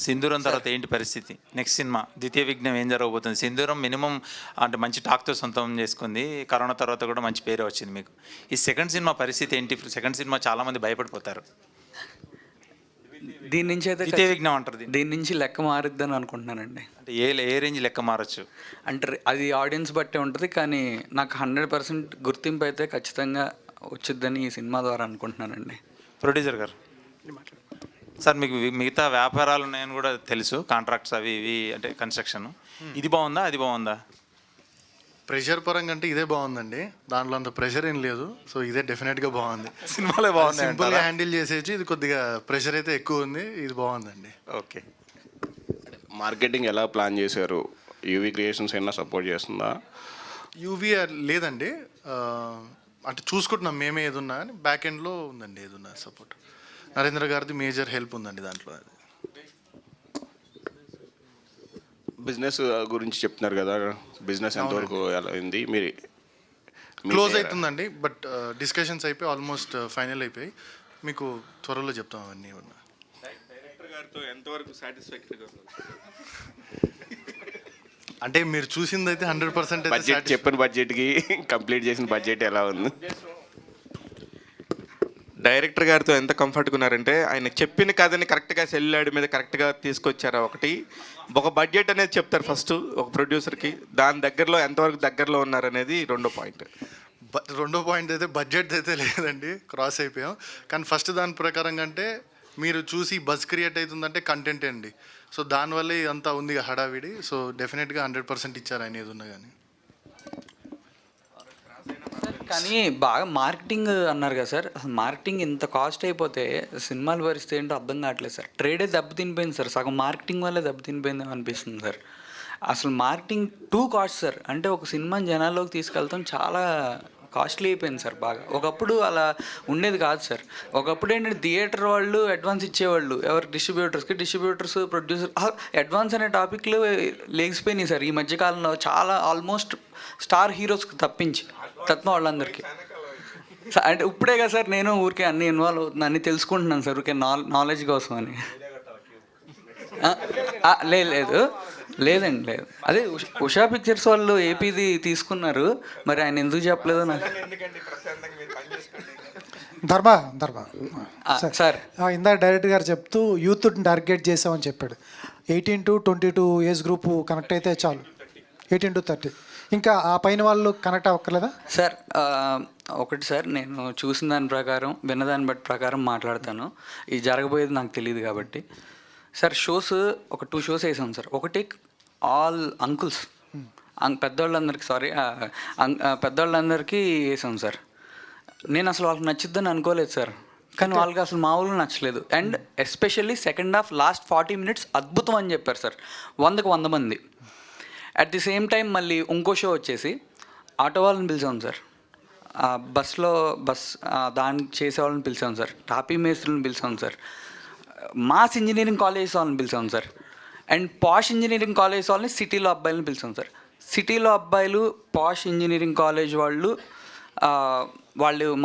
సింధూరం తర్వాత ఏంటి పరిస్థితి? నెక్స్ట్ సినిమా ద్వితీయ విఘ్నం ఏం జరగబోతుంది? సింధూరం మినిమం అంటే మంచి టాక్తో సొంతం చేసుకుంది, కరోనా తర్వాత కూడా మంచి పేరు వచ్చింది మీకు. ఈ సెకండ్ సినిమా పరిస్థితి ఏంటి? సెకండ్ సినిమా చాలామంది భయపడిపోతారు. దీని నుంచి అయితే ద్వితీయ విఘ్నం అంటారు. దీని నుంచి లెక్క మారుద్దని అనుకుంటున్నానండి. అంటే ఏ రేంజ్ లెక్క మారచ్చు అంటే అది ఆడియన్స్ బట్టే ఉంటుంది, కానీ నాకు 100% గుర్తింపు అయితే ఖచ్చితంగా వచ్చిద్దని ఈ సినిమా ద్వారా అనుకుంటున్నానండి. ప్రొడ్యూసర్ గారు సార్, మీకు మిగతా వ్యాపారాలు ఉన్నాయని కూడా తెలుసు, కాంట్రాక్ట్స్ అవి ఇవి అంటే కన్స్ట్రక్షన్. ఇది బాగుందా అది బాగుందా? ప్రెషర్ పరంగా అంటే ఇదే బాగుందండి, దాంట్లో అంత ప్రెషర్ ఏం లేదు. సో ఇదే డెఫినెట్గా బాగుంది. సినిమాలే బాగుంది, సింపుల్గా హ్యాండిల్ చేసేసి, ఇది కొద్దిగా ప్రెషర్ అయితే ఎక్కువ ఉంది, ఇది బాగుందండి. ఓకే. మార్కెటింగ్ ఎలా ప్లాన్ చేశారు? యూవీ క్రియేషన్స్ ఏమైనా సపోర్ట్ చేస్తుందా? యూవీ లేదండి, అంటే చూసుకుంటున్నాం మేమే ఏదున్నా కానీ బ్యాక్ ఎండ్లో ఉందండి ఏదున్నా సపోర్ట్. నరేంద్ర గారిది మేజర్ హెల్ప్ ఉందండి దాంట్లో. అది బిజినెస్ గురించి చెప్తున్నారు కదా, బిజినెస్ ఎంతవరకు ఎలా అయింది? మీరు క్లోజ్ అవుతుందండి, బట్ డిస్కషన్స్ అయిపోయి ఆల్మోస్ట్ ఫైనల్ అయిపోయి మీకు త్వరలో చెప్తాం అవన్నీ. డైరెక్టర్ గారితో ఎంతవరకు సాటిస్ఫాక్టరీగా ఉంది? అంటే మీరు చూసింది అయితే 100% బడ్జెట్ చెప్పిన బడ్జెట్కి కంప్లీట్ చేసిన బడ్జెట్ ఎలా ఉంది? డైరెక్టర్ గారితో ఎంత కంఫర్ట్గా ఉన్నారంటే ఆయన చెప్పిన కథని కరెక్ట్గా సెల్లాడి మీద కరెక్ట్గా తీసుకొచ్చారా? ఒక బడ్జెట్ అనేది చెప్తారు ఫస్ట్ ఒక ప్రొడ్యూసర్కి, దాని దగ్గరలో ఎంతవరకు దగ్గరలో ఉన్నారనేది రెండో పాయింట్. రెండో పాయింట్ అయితే బడ్జెట్ అయితే లేదండి, క్రాస్ అయిపోయాం. కానీ ఫస్ట్ దాని ప్రకారంగా అంటే మీరు చూసి బజ్ క్రియేట్ అవుతుందంటే కంటెంట్ అండి. సో దానివల్లే ఇదంతా ఉంది హడావిడి. సో డెఫినెట్గా 100% ఇచ్చారు ఆయన ఏది ఉన్నా కానీ. కానీ బాగా మార్కెటింగ్ అన్నారు కదా సార్, అసలు మార్కెటింగ్ ఇంత కాస్ట్ అయిపోతే సినిమాల పరిస్థితి ఏంటో అర్థం కావట్లేదు సార్. ట్రేడే దెబ్బతినిపోయింది సార్, సగం మార్కెటింగ్ వల్లే దెబ్బతినిపోయింది అనిపిస్తుంది సార్. అసలు మార్కెటింగ్ టూ కాస్ట్ సార్. అంటే ఒక సినిమాని జనాల్లోకి తీసుకెళ్తాం చాలా కాస్ట్లీ అయిపోయింది సార్ బాగా. ఒకప్పుడు అలా ఉండేది కాదు సార్. ఒకప్పుడు ఏంటంటే థియేటర్ వాళ్ళు అడ్వాన్స్ ఇచ్చేవాళ్ళు ఎవరు, డిస్ట్రిబ్యూటర్స్ ప్రొడ్యూసర్. అడ్వాన్స్ అనే టాపిక్లు లేచిపోయినాయి సార్ ఈ మధ్యకాలంలో చాలా, ఆల్మోస్ట్ స్టార్ హీరోస్కి తప్పించి తత్వ వాళ్ళందరికీ. అంటే ఇప్పుడే కదా సార్ నేను ఊరికే అన్ని ఇన్వాల్వ్ అవుతున్నాను, అన్నీ తెలుసుకుంటున్నాను సార్ ఊరికే నాలెడ్జ్ కోసం అని. లేదండి లేదు. అదే ఉషా పిక్చర్స్ వాళ్ళు ఏపీది తీసుకున్నారు, మరి ఆయన ఎందుకు చెప్పలేదు నాకు. సార్ ఇందాక డైరెక్టర్ గారు చెప్తూ యూత్ టార్గెట్ చేసామని చెప్పాడు. 18 to 22 ఏజ్ గ్రూప్ కనెక్ట్ అయితే చాలు, 18 to 30. ఇంకా ఆ పైన వాళ్ళు కనెక్ట్ అవ్వక్కర్లేదా సార్? ఒకటి సార్, నేను చూసిన దాని ప్రకారం విన్నదాన్ని బట్టి ప్రకారం మాట్లాడతాను. ఇది జరగబోయేది నాకు తెలియదు కాబట్టి. సార్ షోస్ ఒక 2 shows వేసాం సార్. ఒకటి ఆల్ అంకుల్స్, పెద్దవాళ్ళందరికీ పెద్దవాళ్ళందరికీ వేసాం సార్. నేను అసలు వాళ్ళకి నచ్చిద్దని అనుకోలేదు సార్, కానీ వాళ్ళకి అసలు మామూలుగా నచ్చలేదు. And especially second half last 40 minutes అద్భుతం అని చెప్పారు సార్. 100కి 100 మంది. అట్ ది సేమ్ టైం మళ్ళీ ఇంకో షో వచ్చేసి ఆటో వాళ్ళని పిలిచాం సార్, బస్ దానికి చేసే వాళ్ళని పిలిచాం సార్, టాపీ మేస్త్రులను పిలిచాం సార్, మాస్ ఇంజనీరింగ్ కాలేజ్ వాళ్ళని పిలిచాం సార్, అండ్ పాష్ ఇంజనీరింగ్ కాలేజ్ వాళ్ళని సిటీలో అబ్బాయిలను పిలిచాం సార్. సిటీలో అబ్బాయిలు పాష్ ఇంజనీరింగ్ కాలేజ్ వాళ్ళు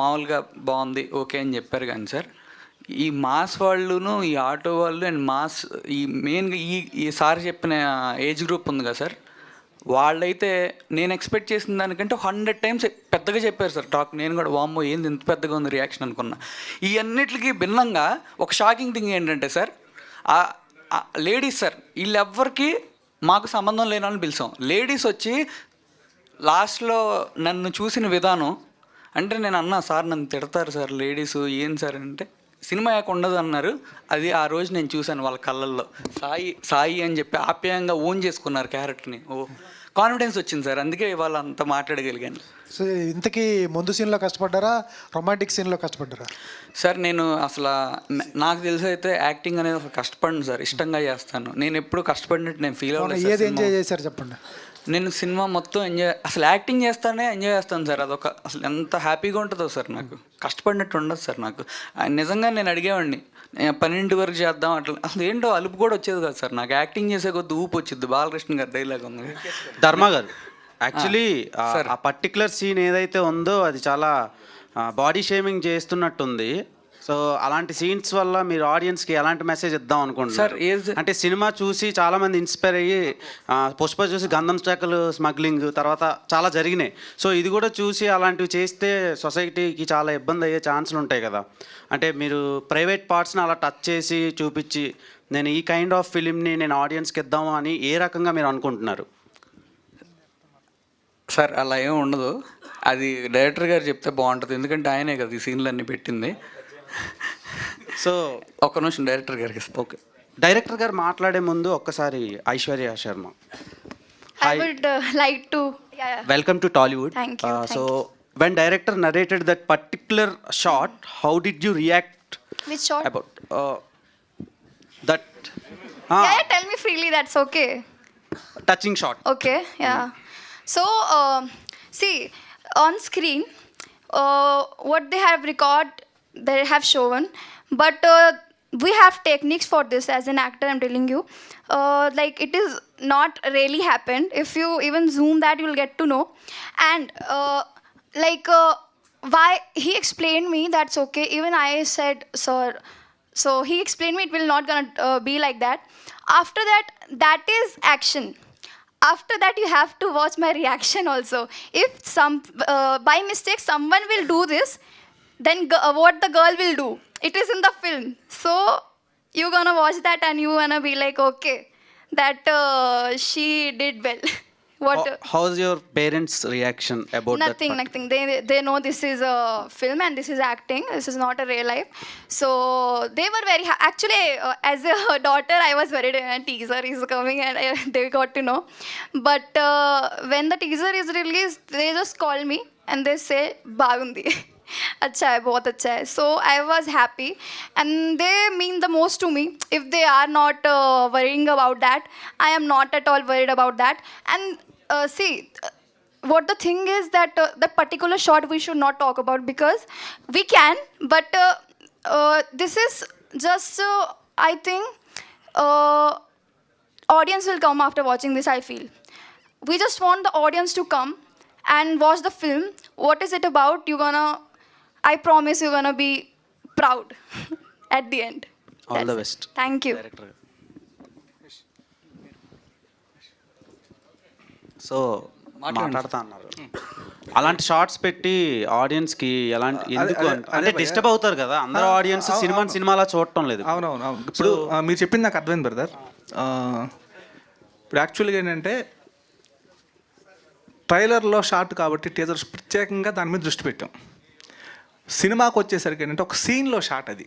మామూలుగా బాగుంది ఓకే అని చెప్పారు. కానీ సార్ ఈ మాస్ వాళ్ళును ఈ ఆటో వాళ్ళు అండ్ మాస్ ఈ మెయిన్గా ఈ సార్ చెప్పిన ఏజ్ గ్రూప్ ఉంది కదా సార్, వాళ్ళైతే నేను ఎక్స్పెక్ట్ చేసిన దానికంటే 100 times పెద్దగా చెప్పారు సార్ టాక్. నేను కూడా వామ్మో ఏంది ఇంత పెద్దగా ఉంది రియాక్షన్ అనుకున్నా. ఈ అన్నిటికీ భిన్నంగా ఒక షాకింగ్ థింగ్ ఏంటంటే సార్, లేడీస్ సార్ వీళ్ళెవ్వరికి మాకు సంబంధం లేనని పిలిచాం. లేడీస్ వచ్చి లాస్ట్లో నన్ను చూసిన విధానం అంటే నేను అన్నా సార్ నన్ను తిడతారు సార్ లేడీస్ ఏం సార్ అంటే సినిమా యాక ఉండదు అన్నారు. అది ఆ రోజు నేను చూశాను వాళ్ళ కళ్ళల్లో. సాయి అని చెప్పి ఆప్యాయంగా ఓన్ చేసుకున్నారు క్యారెక్టర్ని. కాన్ఫిడెన్స్ వచ్చింది సార్, అందుకే ఇవాళ అంత మాట్లాడగలిగాను. సో ఇంతకీ ముందు సీన్లో కష్టపడ్డారా, రొమాంటిక్ సీన్లో కష్టపడ్డారా? సార్ నేను అసలు నాకు తెలిసి అయితే యాక్టింగ్ అనేది ఒక కష్టపడిన సార్, ఇష్టంగా చేస్తాను. నేను ఎప్పుడు కష్టపడినట్టు నేను ఫీల్ అవ్వలేదు. ఏది ఎంజాయ్ చేశారు చెప్పండి? నేను సినిమా మొత్తం ఎంజాయ్, అసలు యాక్టింగ్ చేస్తానే ఎంజాయ్ చేస్తాను సార్. అదొక అసలు ఎంత హ్యాపీగా ఉంటుందో సార్, నాకు కష్టపడినట్టు ఉండదు సార్. నాకు నిజంగా నేను అడిగేవాడిని 12 వరకు చేద్దాం అట్లా, అసలు ఏంటో అలుపు కూడా వచ్చేది కాదు సార్ నాకు. యాక్టింగ్ చేసే కొద్ది ఊపు వచ్చింది. బాలకృష్ణ గారి డైలాగ్ ఉంది. ధర్మ గారు యాక్చువల్లీ ఆ పర్టికులర్ సీన్ ఏదైతే ఉందో అది చాలా బాడీ షేమింగ్ చేస్తున్నట్టుంది. సో అలాంటి సీన్స్ వల్ల మీరు ఆడియన్స్కి ఎలాంటి మెసేజ్ ఇద్దాం అనుకుంటున్నారు? అంటే సినిమా చూసి చాలామంది ఇన్స్పైర్ అయ్యి పుష్ప చూసి గంధం శాఖలు స్మగ్లింగ్ తర్వాత చాలా జరిగినాయి. సో ఇది కూడా చూసి అలాంటివి చేస్తే సొసైటీకి చాలా ఇబ్బంది అయ్యే ఛాన్సులు ఉంటాయి కదా. అంటే మీరు ప్రైవేట్ పార్ట్స్ని అలా టచ్ చేసి చూపించి నేను ఈ కైండ్ ఆఫ్ ఫిలింని నేను ఆడియన్స్కి ఇద్దాము అని ఏ రకంగా మీరు అనుకుంటున్నారు? సార్ అలా ఏం ఉండదు, అది డైరెక్టర్ గారు చెప్తే బాగుంటుంది. ఎందుకంటే ఆయనే కదా ఈ సీన్లు అన్నీ పెట్టింది. సో ఒక్క నిమిషం డైరెక్టర్ గారికి. ఓకే, డైరెక్టర్ గారు మాట్లాడే ముందు ఒక్కసారి Aishwarya Sharma. I would like to. Yeah. Welcome to Tollywood. Thank you. So when director narrated that particular shot, how did you react? Which shot? About that Yeah, tell me freely. That's okay. touching shot. Okay. Yeah. So see, on screen, what they have they have shown, but we have techniques for this. As an actor, I'm telling you, like it is not really happened. If you even zoom that, you'll get to know. And why he explained me, that's okay. Even I said, sir. So he explained me it will not gonna be like that. After that, that is action. After that, you have to watch my reaction also. If by mistake someone will do this, then what the girl will do? It is in the film. So you're gonna watch that and you gonna be like, okay, that she did well. How's your parents' reaction about nothing, that? Nothing. They know this is a film and this is acting. This is not a real life. So they were very actually as a daughter, I was very teaser is coming and they got to know. But when the teaser is released, they just call me and they say bagundi. अच्छा है, बहुत अच्छा है. So I was happy and they mean the most to me. If they are not worrying about that, I am not at all worried about that. And see, what the thing is that that particular shot we should not talk about because we can, but this is just I think audience will come after watching this. I feel we just want the audience to come and watch the film. What is it about? I promise you're gonna be proud at the end. All the best. Thank you. So మాట్లాడుతా అన్నారు. అలాంటి shorts పెట్టి ఆడియన్స్కి ఎలాంటి ఎందుకు అంటే disturb అవుతారు కదా అందరూ ఆడియన్స్ సినిమాలా చూడటం లేదు. అవును. ఇప్పుడు మీరు చెప్పింది నాకు అర్థమైంది బ్రదర్. ఇప్పుడు యాక్చువల్గా ఏంటంటే ట్రైలర్లో షార్ట్ కాబట్టి టీజర్స్ ప్రత్యేకంగా దాని మీద దృష్టి పెట్టాం. సినిమాకి వచ్చేసరికి ఏంటంటే ఒక సీన్లో షాట్, అది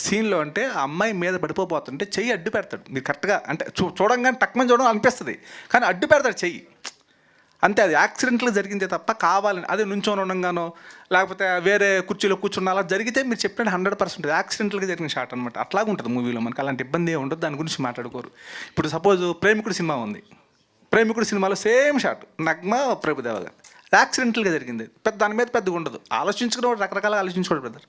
సీన్లో అంటే ఆ అమ్మాయి మీద పడిపోతుంటే చెయ్యి అడ్డు పెడతాడు. మీరు కరెక్ట్గా అంటే చూడంగానే టక్మని చూడడం అనిపిస్తుంది కానీ అడ్డు పెడతాడు చెయ్యి అంతే. అది యాక్సిడెంట్లో జరిగిందే తప్ప కావాలని అది నుంచొని ఉండగానో లేకపోతే వేరే కుర్చీలో కూర్చున్న అలా జరిగితే మీరు చెప్పినట్టు 100% యాక్సిడెంట్గా జరిగిన షాట్ అనమాట. అట్లాగే ఉంటుంది మూవీలో. మనకి అలాంటి ఇబ్బంది ఏమి ఉండదు, దాని గురించి మాట్లాడుకోరు. ఇప్పుడు సపోజ్ ప్రేమికుడు సినిమా ఉంది, ప్రేమికుడు సినిమాలో సేమ్ షాట్ నగ్మ ప్రభుదేవ గారు యాక్సిడెంటల్గా జరిగింది. దాని మీద పెద్దగా ఉండదు. ఆలోచించుకునేవాడు రకరకాలుగా ఆలోచించుకోడు బ్రదర్.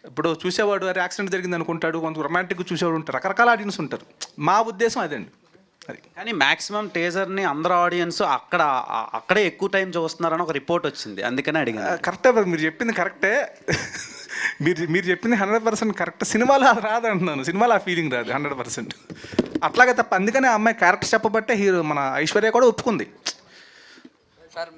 ఇప్పుడు చూసేవాడు అది యాక్సిడెంట్ జరిగింది అనుకుంటాడు, కొంత రొమాంటిక్గా చూసేవాడు ఉంటారు, రకరకాల ఆడియన్స్ ఉంటారు. మా ఉద్దేశం అదండి. అది కానీ మ్యాక్సిమం టీజర్ని అందరూ ఆడియన్స్ అక్కడే ఎక్కువ టైం చూస్తున్నారని ఒక రిపోర్ట్ వచ్చింది, అందుకనే అడిగాను. కరెక్టే మీరు చెప్పింది కరెక్టే. మీరు చెప్పింది 100% కరెక్ట్. సినిమాలో అది రాదు అంటున్నాను, సినిమాలో ఆ ఫీలింగ్ రాదు 100%. అట్లాగే తప్ప అందుకనే ఆ అమ్మాయి క్యారెక్టర్ చెప్పబట్టే హీరో మన ఐశ్వర్య కూడా ఒప్పుకుంది. సార్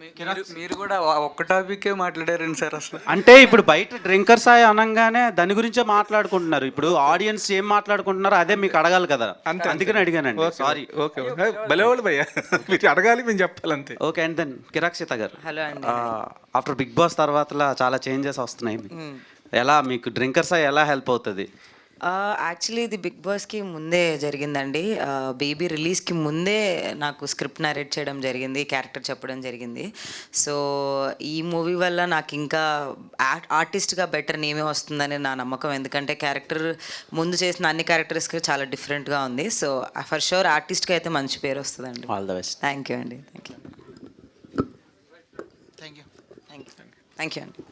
మీరు కూడా ఒక్క టాపికే మాట్లాడారండి సార్ అసలు. అంటే ఇప్పుడు బయట డ్రింకర్ సాయి అనగానే దాని గురించే మాట్లాడుకుంటున్నారు. ఇప్పుడు ఆడియన్స్ ఏం మాట్లాడుకుంటున్నారో అదే మీకు అడగాలి కదా, అందుకని అడిగానండి. సారీ. ఓకే భలేవాళ్ళు భయ్య, మీరు అడగాలి, మేము చెప్పాలి అంతే. ఓకే, అండ్ దెన్ కిరాక్షిత గారు, హలో అండి. ఆఫ్టర్ బిగ్ బాస్ తర్వాత చాలా చేంజెస్ వస్తున్నాయి మీకు. ఎలా మీకు డ్రింకర్ సాయి ఎలా హెల్ప్ అవుతుంది? యాక్చువల్లీ ఇది బిగ్ బాస్కి ముందే జరిగిందండి. బేబీ రిలీజ్కి ముందే నాకు స్క్రిప్ట్ నరేట్ చేయడం జరిగింది, క్యారెక్టర్ చెప్పడం జరిగింది. సో ఈ మూవీ వల్ల నాకు ఇంకా ఆర్టిస్ట్గా బెటర్ నేమే వస్తుందని నా నమ్మకం. ఎందుకంటే క్యారెక్టర్ ముందు చేసిన అన్ని క్యారెక్టర్స్కి చాలా డిఫరెంట్గా ఉంది. సో ఫర్ షూర్ ఆర్టిస్ట్గా అయితే మంచి పేరు వస్తుందండి. All the best. Thank you అండి. థ్యాంక్ యూ అండి.